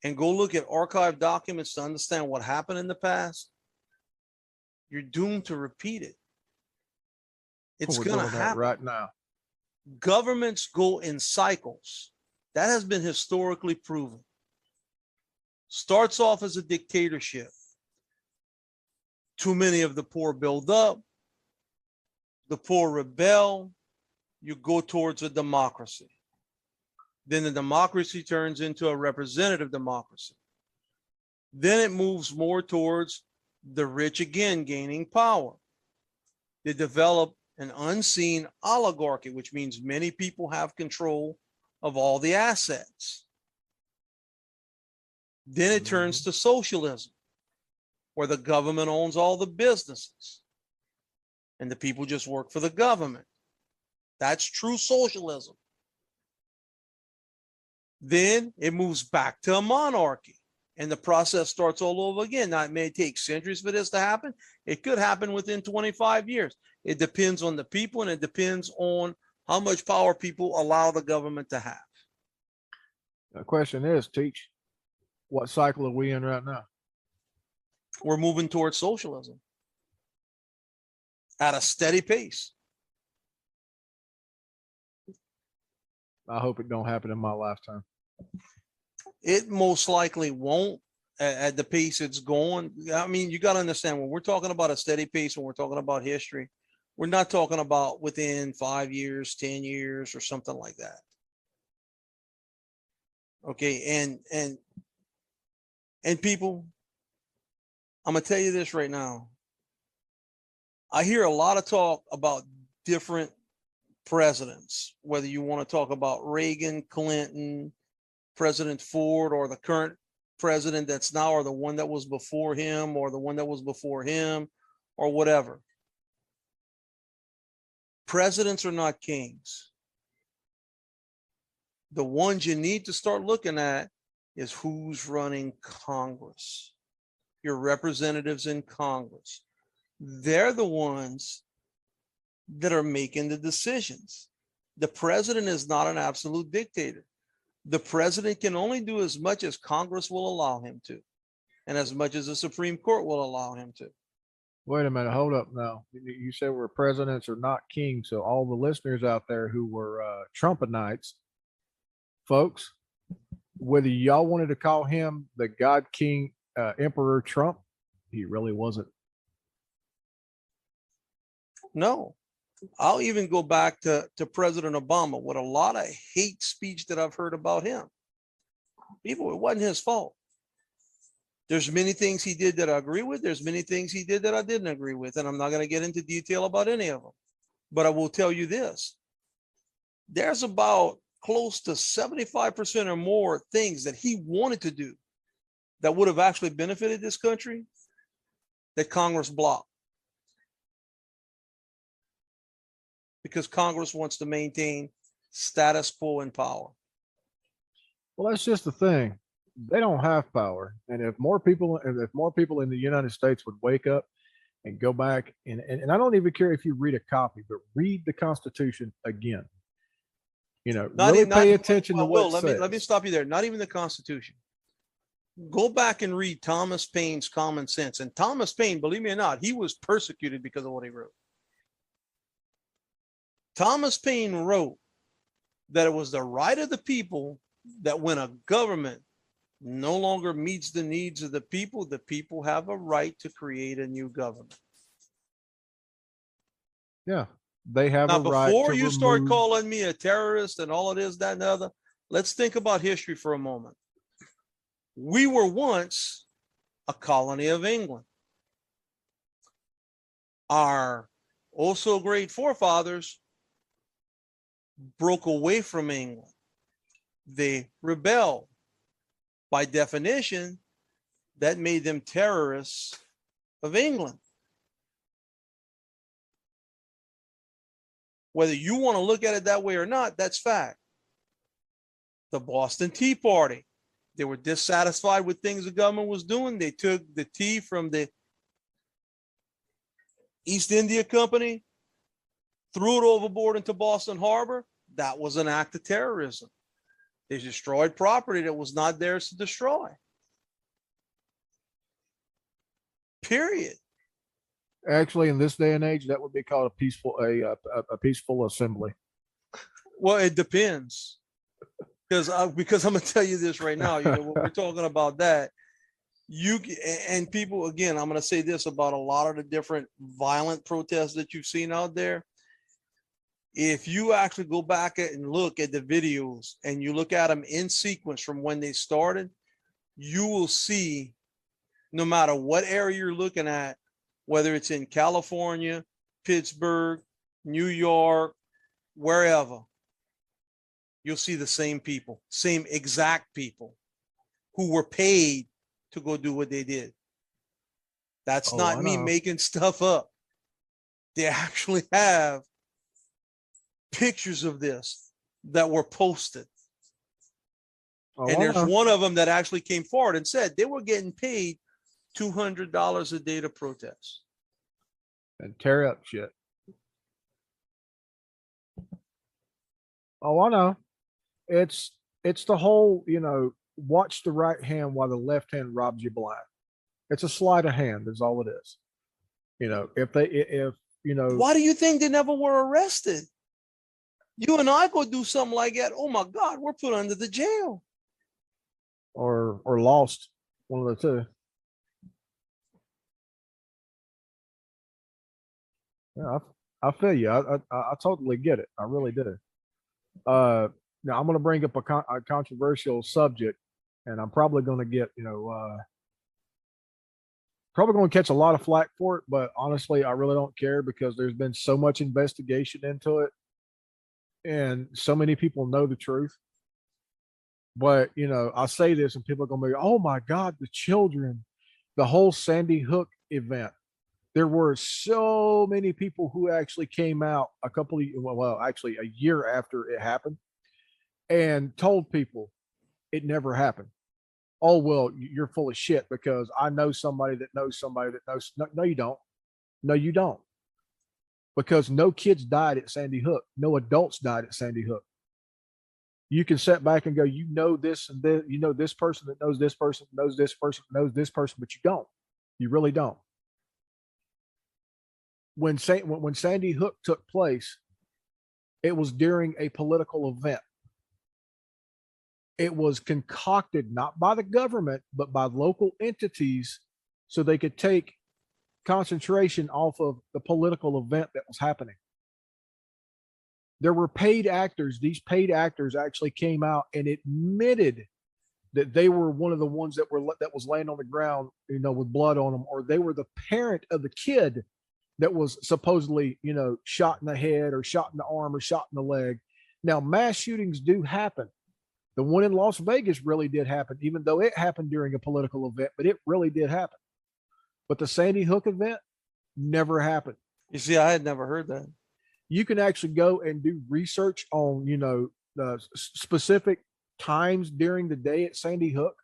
and go look at archived documents to understand what happened in the past, you're doomed to repeat it. It's going to happen right now. Governments go in cycles. That has been historically proven. Starts off as a dictatorship. Too many of the poor build up. The poor rebel. You go towards a democracy. Then the democracy turns into a representative democracy. Then it moves more towards the rich again gaining power. They develop an unseen oligarchy, which means many people have control of all the assets. Then it turns to socialism, where the government owns all the businesses and the people just work for the government. That's true socialism. Then it moves back to a monarchy and the process starts all over again. Now, it may take centuries for this to happen. It could happen within 25 years. It depends on the people and it depends on how much power people allow the government to have. The question is, Teach, what cycle are we in right now? We're moving towards socialism at a steady pace. I hope it don't happen in my lifetime. It most likely won't at the pace it's going. I mean, you got to understand, when we're talking about a steady pace, when we're talking about history, we're not talking about within 5 years, 10 years, or something like that. Okay, and people, I'm gonna tell you this right now. I hear a lot of talk about different presidents, whether you want to talk about Reagan, Clinton, President Ford, or the current president that's now, or the one that was before him, or the one that was before him, or whatever. Presidents are not kings. The ones you need to start looking at is who's running Congress, your representatives in Congress. They're the ones that are making the decisions. The president is not an absolute dictator. The president can only do as much as Congress will allow him to, and as much as the Supreme Court will allow him to. Wait a minute, hold up now. You said we're presidents are not kings, so all the listeners out there who were Trumpanites, folks, whether y'all wanted to call him the God King Emperor Trump, he really wasn't. No, I'll even go back to President Obama with a lot of hate speech that I've heard about him. People, it wasn't his fault. There's many things he did that I agree with. There's many things he did that I didn't agree with. And I'm not going to get into detail about any of them. But I will tell you this. There's about close to 75% or more things that he wanted to do that would have actually benefited this country that Congress blocked. Because Congress wants to maintain status quo in power. Well, that's just the thing. They don't have power. And if more people in the United States would wake up and go back and I don't even care if you read a copy, but read the Constitution again. You know, really pay attention to what it says. Let me stop you there. Not even the Constitution. Go back and read Thomas Paine's Common Sense. And Thomas Paine, believe me or not, he was persecuted because of what he wrote. Thomas Paine wrote that it was the right of the people that when a government no longer meets the needs of the people have a right to create a new government. Yeah, they have now, a right. Before you start calling me a terrorist and all it is, that and the other, let's think about history for a moment. We were once a colony of England. Our also great forefathers broke away from England. They rebelled. By definition, that made them terrorists of England. Whether you want to look at it that way or not, that's fact. The Boston Tea Party, they were dissatisfied with things the government was doing. They took the tea from the East India Company, threw it overboard into Boston Harbor. That was an act of terrorism. They destroyed property that was not theirs to destroy. Period. Actually, in this day and age, that would be called a peaceful assembly. Well, it depends. Because I'm going to tell you this right now. You know, when we're talking about that, and people, again, I'm going to say this about a lot of the different violent protests that you've seen out there. If you actually go back and look at the videos and you look at them in sequence from when they started, you will see, no matter what area you're looking at, whether it's in California, Pittsburgh, New York, wherever, you'll see the same people, same exact people who were paid to go do what they did. That's not me making stuff up. They actually have pictures of this that were posted. And there's one of them that actually came forward and said they were getting paid $200 a day to protest. And tear up shit. Oh, I know. It's the whole, watch the right hand while the left hand robs you blind. It's a sleight of hand, is all it is. If Why do you think they never were arrested? You and I go do something like that. Oh my God, we're put under the jail. or lost, one of the two. Yeah, I feel you. I totally get it. I really do. Now I'm going to bring up a controversial subject, and I'm probably going to get, probably going to catch a lot of flack for it. But honestly, I really don't care because there's been so much investigation into it, and so many people know the truth. But I say this, and people are going to be, "Oh my God, the children!" The whole Sandy Hook event. There were so many people who actually came out actually a year after it happened and told people it never happened. Oh, well, you're full of shit because I know somebody that knows somebody that knows. No, no, you don't. No, you don't. Because no kids died at Sandy Hook. No adults died at Sandy Hook. You can sit back and go, this and this, this person that knows this person, knows this person, knows this person, but you don't. You really don't. When Sandy Hook took place, it was during a political event. It was concocted not by the government, but by local entities so they could take concentration off of the political event that was happening. There were paid actors. These paid actors actually came out and admitted that they were one of the ones that was laying on the ground, with blood on them, or they were the parent of the kid that was supposedly, shot in the head or shot in the arm or shot in the leg. Now, mass shootings do happen. The one in Las Vegas really did happen, even though it happened during a political event, but it really did happen. But the Sandy Hook event never happened. You see, I had never heard that. You can actually go and do research on, the specific times during the day at Sandy Hook,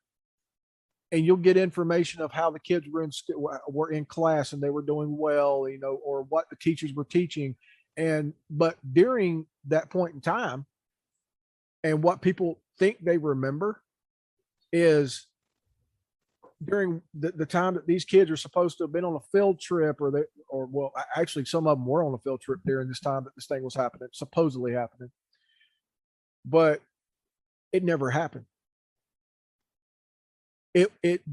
and you'll get information of how the kids were in class and they were doing well, or what the teachers were teaching. But during that point in time, and what people think they remember is during the time that these kids are supposed to have been on a field trip, actually some of them were on a field trip during this time that this thing was happening, supposedly happening, but it never happened.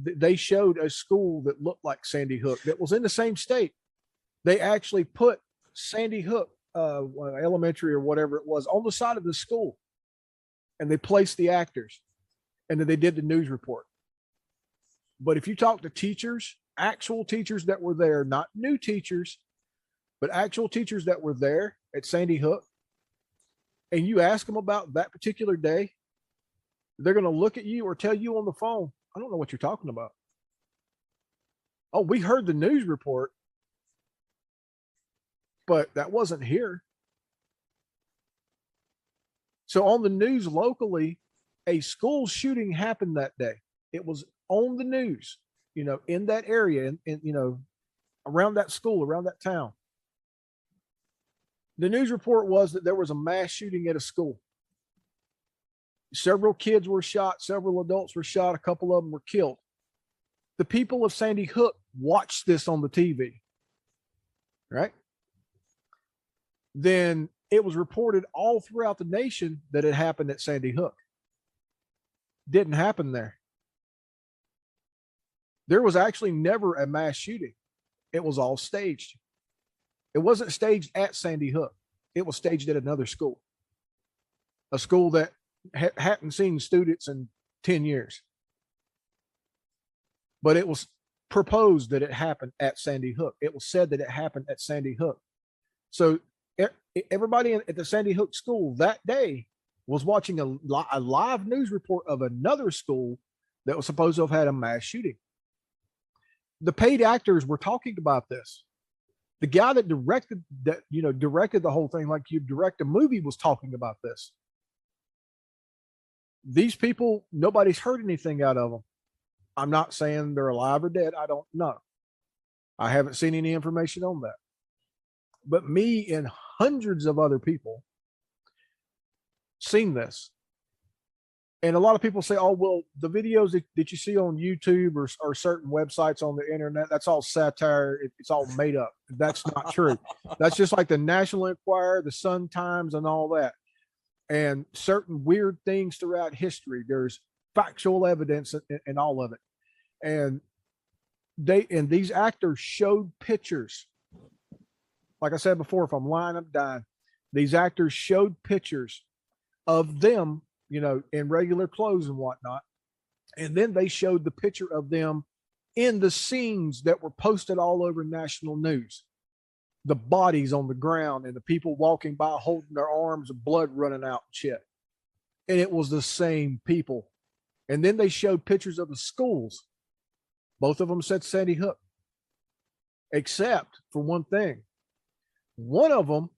They showed a school that looked like Sandy Hook that was in the same state. They actually put Sandy Hook elementary or whatever it was on the side of the school, and they placed the actors, and then they did the news report. But if you talk to teachers, actual teachers that were there, not new teachers, but actual teachers that were there at Sandy Hook, and you ask them about that particular day, they're going to look at you or tell you on the phone, I don't know what you're talking about. Oh, we heard the news report, but that wasn't here. So on the news locally, a school shooting happened that day. It was on the news, in that area, and around that school, around that town. The news report was that there was a mass shooting at a school. Several kids were shot, several adults were shot, a couple of them were killed. The people of Sandy Hook watched this on the TV, right? Then it was reported all throughout the nation that it happened at Sandy Hook. Didn't happen there. There was actually never a mass shooting. It was all staged. It wasn't staged at Sandy Hook. It was staged at another school, a school that hadn't seen students in 10 years. But it was proposed that it happened at Sandy Hook. It was said that it happened at Sandy Hook. So everybody at the Sandy Hook school that day was watching a live news report of another school that was supposed to have had a mass shooting. The paid actors were talking about this. The guy that directed the whole thing, like you direct a movie, was talking about this. These people, nobody's heard anything out of them. I'm not saying they're alive or dead. I don't know. I haven't seen any information on that. But me and hundreds of other people seen this. And a lot of people say, oh, well, the videos that you see on YouTube or certain websites on the internet, that's all satire. It's all made up. That's not true. That's just like the National Enquirer, the Sun Times, and all that. And certain weird things throughout history. There's factual evidence in all of it. And these actors showed pictures. Like I said before, if I'm lying, I'm dying. These actors showed pictures of them, you know, in regular clothes and whatnot. And then they showed the picture of them in the scenes that were posted all over national news. The bodies on the ground and the people walking by holding their arms and blood running out and shit. And it was the same people. And then they showed pictures of the schools. Both of them said Sandy Hook. Except for one thing. One of them,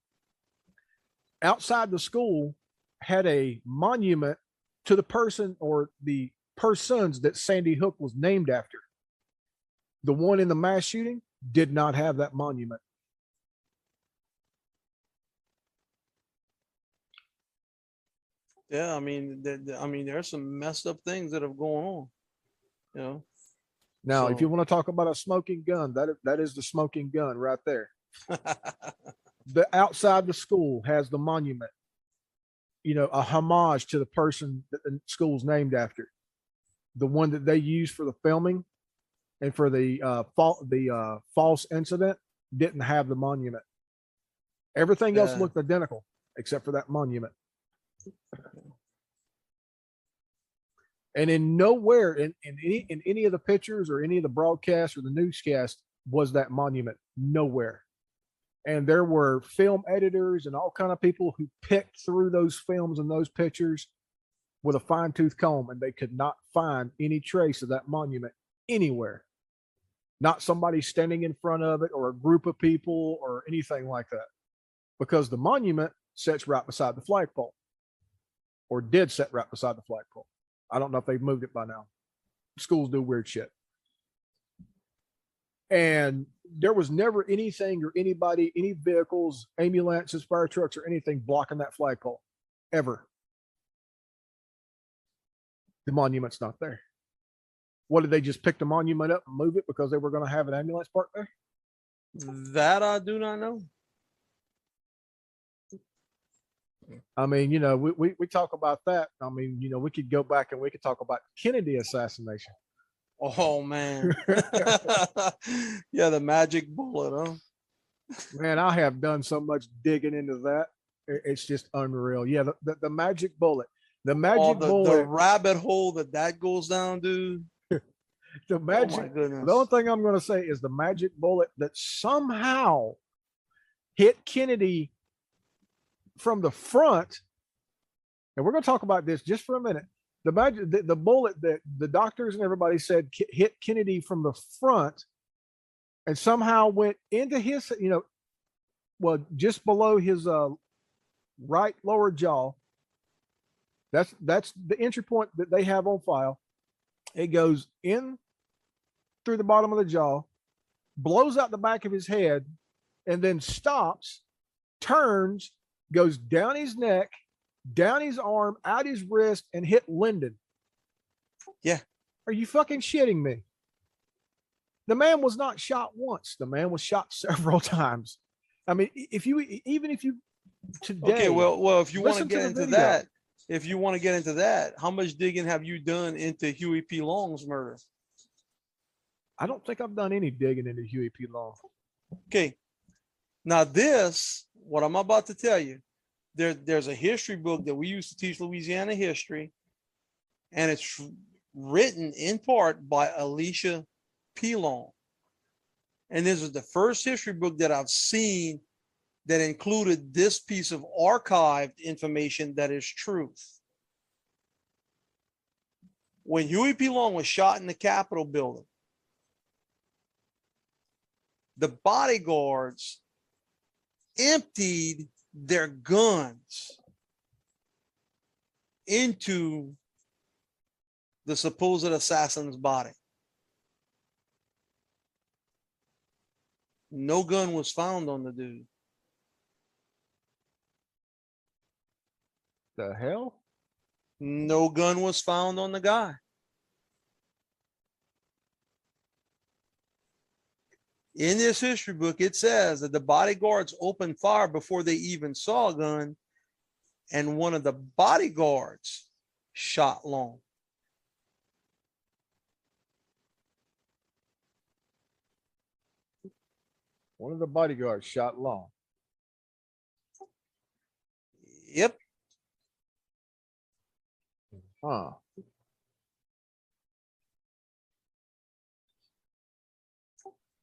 outside the school, had a monument to the person or the persons that Sandy Hook was named after. The one in the mass shooting did not have that monument. Yeah, I mean, there's some messed up things that have gone on, you know. Now, So- if you want to talk about a smoking gun, that is the smoking gun right there. The outside the school has the monument, you know, a homage to the person that the school's named after. The one that they used for the filming and for the false incident didn't have the monument. Everything else Yeah. looked identical except for that monument. And in nowhere in any of the pictures or any of the broadcasts or the newscast was that monument. Nowhere. And there were film editors and all kind of people who picked through those films and those pictures with a fine-tooth comb, and they could not find any trace of that monument anywhere. Not somebody standing in front of it or a group of people or anything like that. Because the monument sits right beside the flagpole, or did sit right beside the flagpole. I don't know if they've moved it by now. Schools do weird shit. And there was never anything or anybody, any vehicles, ambulances, fire trucks, or anything blocking that flagpole, ever. The monument's not there. What, did they just pick the monument up and move it because they were going to have an ambulance parked there? That I do not know. I mean, you know, we talk about that. I mean, you know, we could go back and we could talk about Kennedy assassination. Oh man. Yeah, the magic bullet, huh? Man, I have done so much digging into that. It's just unreal. Yeah, the magic bullet. The magic the bullet. rabbit hole that goes down, dude. The Oh my magic. goodness. The only thing I'm going to say is the magic bullet that somehow hit Kennedy from the front. And we're going to talk about this just for a minute. The bullet that the doctors and everybody said hit Kennedy from the front and somehow went into his, you know, well, just below his right lower jaw. That's the entry point that they have on file. It goes in through the bottom of the jaw, blows out the back of his head, and then stops, turns, goes down his neck, down his arm, out his wrist, and hit Lyndon. Yeah. Are you fucking shitting me? The man was not shot once. The man was shot several times. I mean, even if you today. Okay, well, if you want to listen get the into video. that, if you want to get into that, how much digging have you done into Huey P. Long's murder? I don't think I've done any digging into Huey P. Long. Okay. Now this, what I'm about to tell you, there's a history book that we used to teach Louisiana history, and it's written in part by Alicia P. Long. And this is the first history book that I've seen that included this piece of archived information that is truth. When Huey P. Long was shot in the Capitol building, the bodyguards emptied their guns into the supposed assassin's body. No gun was found on the dude. the hell? No gun was found on the guy. In this history book, it says that the bodyguards opened fire before they even saw a gun, and one of the bodyguards shot Long. One of the bodyguards shot Long. Yep. Huh.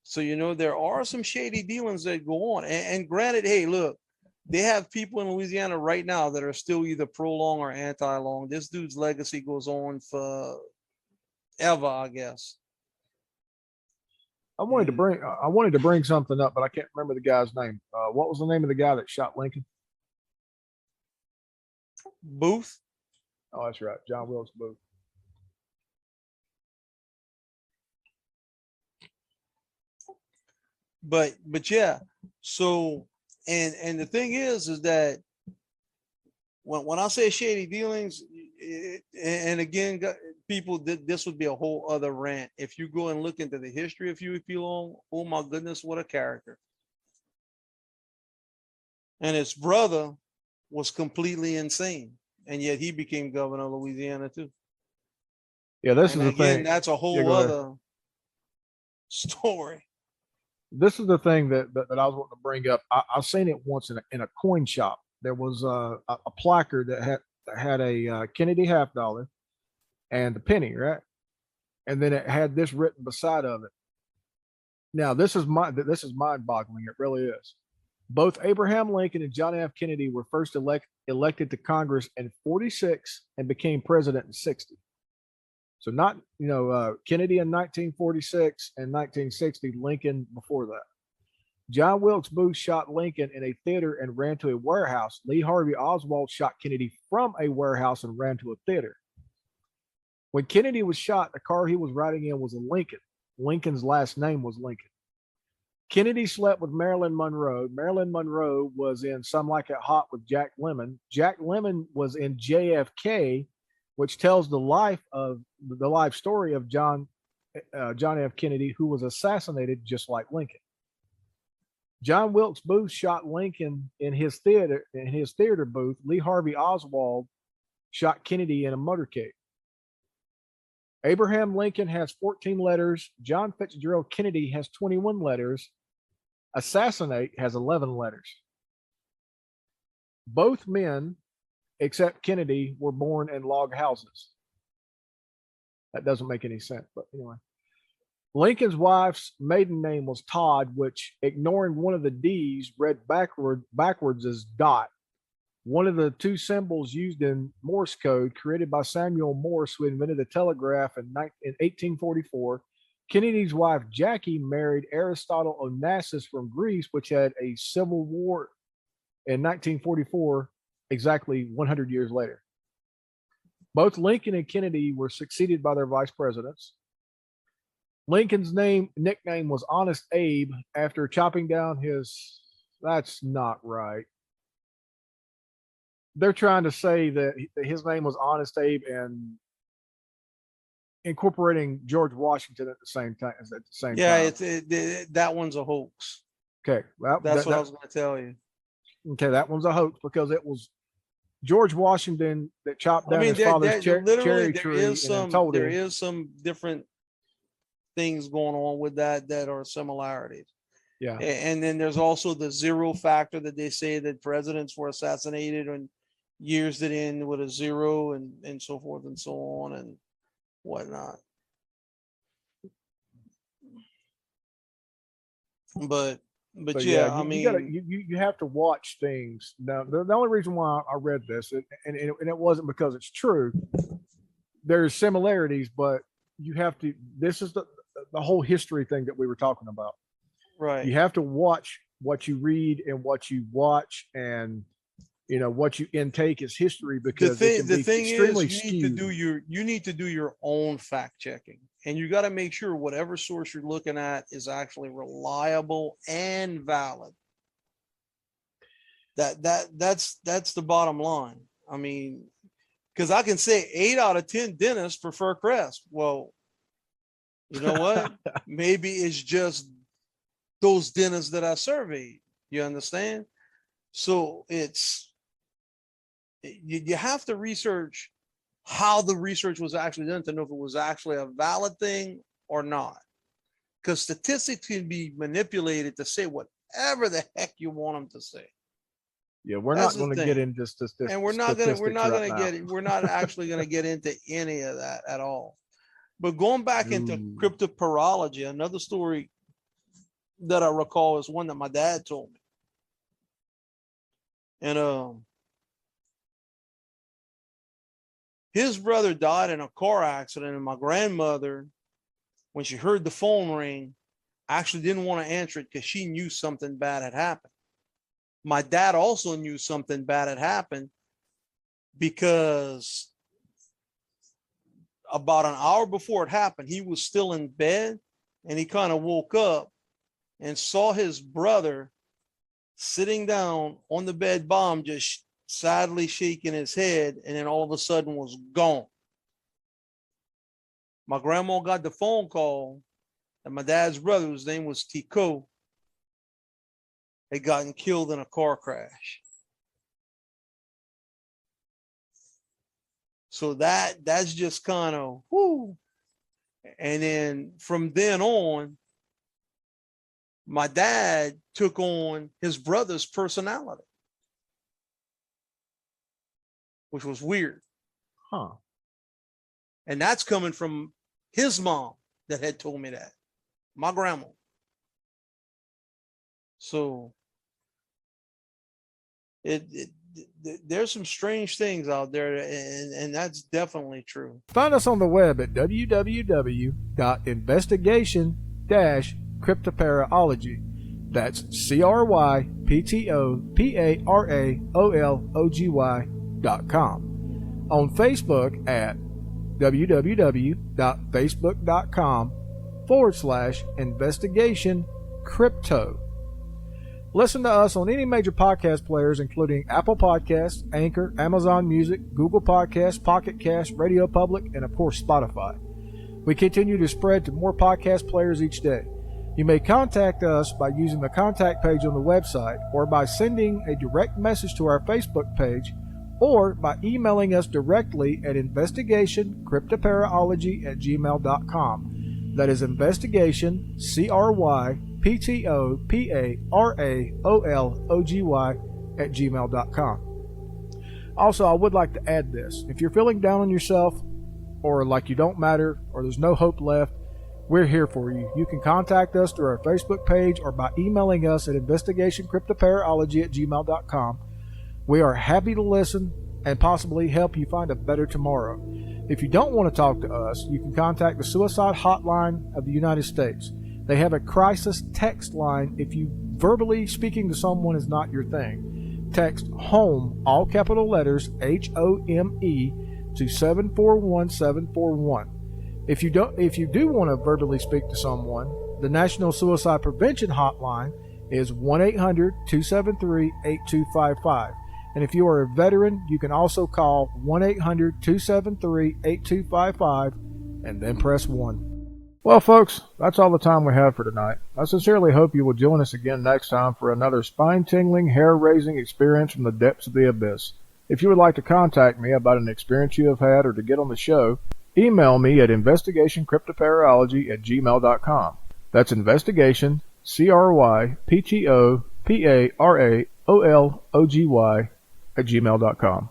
So, there are some shady dealings that go on. And granted, hey, look, they have people in Louisiana right now that are still either pro-Long or anti-Long. This dude's legacy goes on forever, I guess. I wanted to bring something up, but I can't remember the guy's name. What was the name of the guy that shot Lincoln? Booth. Oh, that's right, John Wilkes Booth. But yeah, so and the thing is that when I say shady dealings, and again, people, this would be a whole other rant. If you go and look into the history of Huey P. Long, oh my goodness, what a character. And his brother was completely insane, and yet he became governor of Louisiana too. Yeah, this And is the again, thing. that's a whole other story. This is the thing that I was wanting to bring up. I've seen it once in a coin shop. There was a placard that had a Kennedy half dollar and the penny, right? And then it had this written beside of it. Now, this is mind-boggling. It really is. Both Abraham Lincoln and John F. Kennedy were first elected to Congress in 46 and became president in 60. So not, Kennedy in 1946 and 1960, Lincoln before that. John Wilkes Booth shot Lincoln in a theater and ran to a warehouse. Lee Harvey Oswald shot Kennedy from a warehouse and ran to a theater. When Kennedy was shot, the car he was riding in was a Lincoln. Lincoln's last name was Lincoln. Kennedy slept with Marilyn Monroe. Marilyn Monroe was in Some Like It Hot with Jack Lemmon. Jack Lemmon was in JFK, which tells the life story of John F. Kennedy, who was assassinated just like Lincoln. John Wilkes Booth shot Lincoln in his theater booth. Lee Harvey Oswald shot Kennedy in a motorcade. Abraham Lincoln has 14 letters. John Fitzgerald Kennedy has 21 letters. Assassinate has 11 letters. Both men, except Kennedy, were born in log houses. That doesn't make any sense, but anyway. Lincoln's wife's maiden name was Todd, which, ignoring one of the D's, read backwards as dot. One of the two symbols used in Morse code, created by Samuel Morse, who invented the telegraph in 1844. Kennedy's wife, Jackie, married Aristotle Onassis from Greece, which had a civil war in 1944, exactly 100 years later. Both Lincoln and Kennedy were succeeded by their vice presidents. Lincoln's nickname was Honest Abe after chopping down his. That's not right. They're trying to say that his name was Honest Abe and incorporating George Washington at the same time. Yeah, that one's a hoax. Okay, well, that's what I was going to tell you. Okay, that one's a hoax because it was George Washington that chopped down his father's cherry tree. There is some different things going on with that are similarities. Yeah. And then there's also the zero factor that they say that presidents were assassinated and years that end with a zero and so forth and so on and whatnot. But yeah, I mean, you have to watch things. Now, the only reason why I read this, and it wasn't because it's true. There's similarities, but you have to. This is the whole history thing that we were talking about. Right. You have to watch what you read and what you watch, and what you intake is history, because the thing extremely is skewed. You need to do your own fact checking, and you got to make sure whatever source you're looking at is actually reliable and valid. That's the bottom line. I mean, because I can say 8 out of 10 dentists prefer Crest. Well, you know what? Maybe it's just those dentists that I surveyed. You understand? So you have to research how the research was actually done to know if it was actually a valid thing or not. Because statistics can be manipulated to say whatever the heck you want them to say. Yeah, we're That's not going to the get thing. into statistics. And we're not actually going to get into any of that at all. But going back into cryptoparology, another story that I recall is one that my dad told me. And his brother died in a car accident, and my grandmother, when she heard the phone ring, actually didn't want to answer it because she knew something bad had happened. My dad also knew something bad had happened because about an hour before it happened, he was still in bed, and he kind of woke up and saw his brother sitting down on the bed by him, just sadly shaking his head, and then all of a sudden was gone. My grandma got the phone call that my dad's brother, whose name was Tico, had gotten killed in a car crash. So that's just kind of whoo. And then from then on, my dad took on his brother's personality, which was weird. Huh. And that's coming from his mom that had told me that, my grandma. So there's some strange things out there, and that's definitely true. Find us on the web at www.investigation-cryptoparalogy. That's CRYPTOPARAOLOGY.com. On Facebook at www.facebook.com/investigation crypto. Listen to us on any major podcast players, including Apple Podcasts, Anchor, Amazon Music, Google Podcasts, Pocket Cast, Radio Public, and of course Spotify. We continue to spread to more podcast players each day. You may contact us by using the contact page on the website, or by sending a direct message to our Facebook page, or by emailing us directly at investigationcryptoparalogy@gmail.com. That is investigation, CRYPTOPARAOLOGY@gmail.com. Also, I would like to add this. If you're feeling down on yourself, or like you don't matter, or there's no hope left, we're here for you. You can contact us through our Facebook page or by emailing us at investigationcryptoparalogy@gmail.com. We are happy to listen and possibly help you find a better tomorrow. If you don't want to talk to us, you can contact the Suicide Hotline of the United States. They have a crisis text line if you verbally speaking to someone is not your thing. Text HOME, all capital letters, HOME, to 741741. If you do want to verbally speak to someone, the National Suicide Prevention Hotline is 1-800-273-8255. And if you are a veteran, you can also call 1-800-273-8255 and then press 1. Well, folks, that's all the time we have for tonight. I sincerely hope you will join us again next time for another spine-tingling, hair-raising experience from the depths of the abyss. If you would like to contact me about an experience you have had or to get on the show, email me at investigationcryptoparalogy@gmail.com. That's investigation, CRYPTOPARAOLOGY@gmail.com.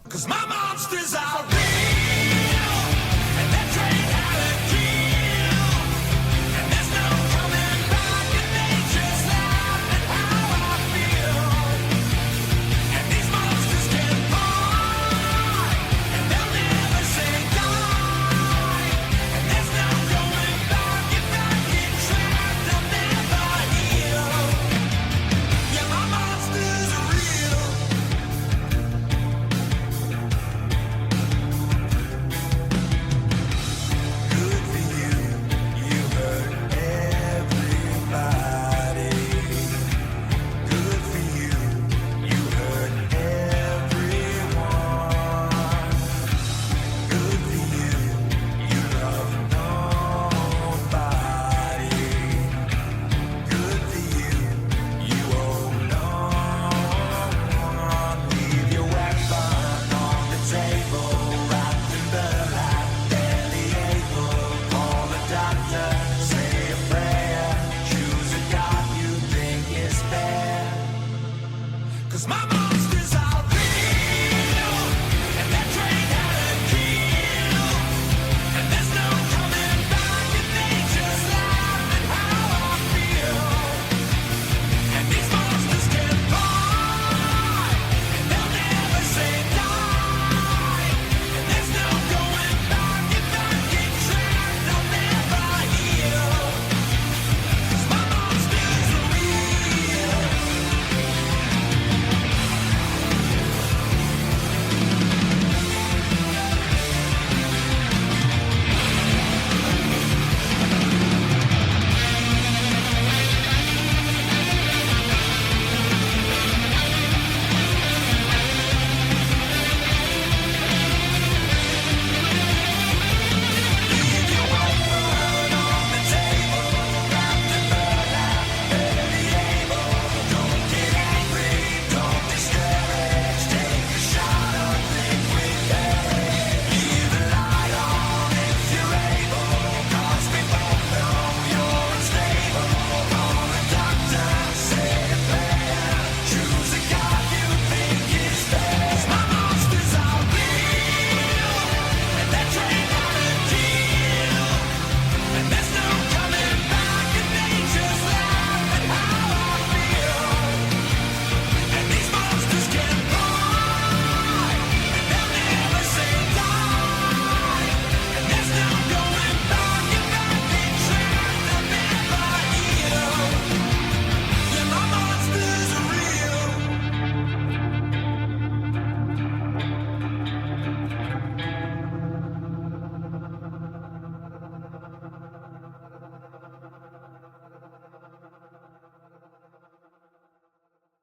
'Cause my mom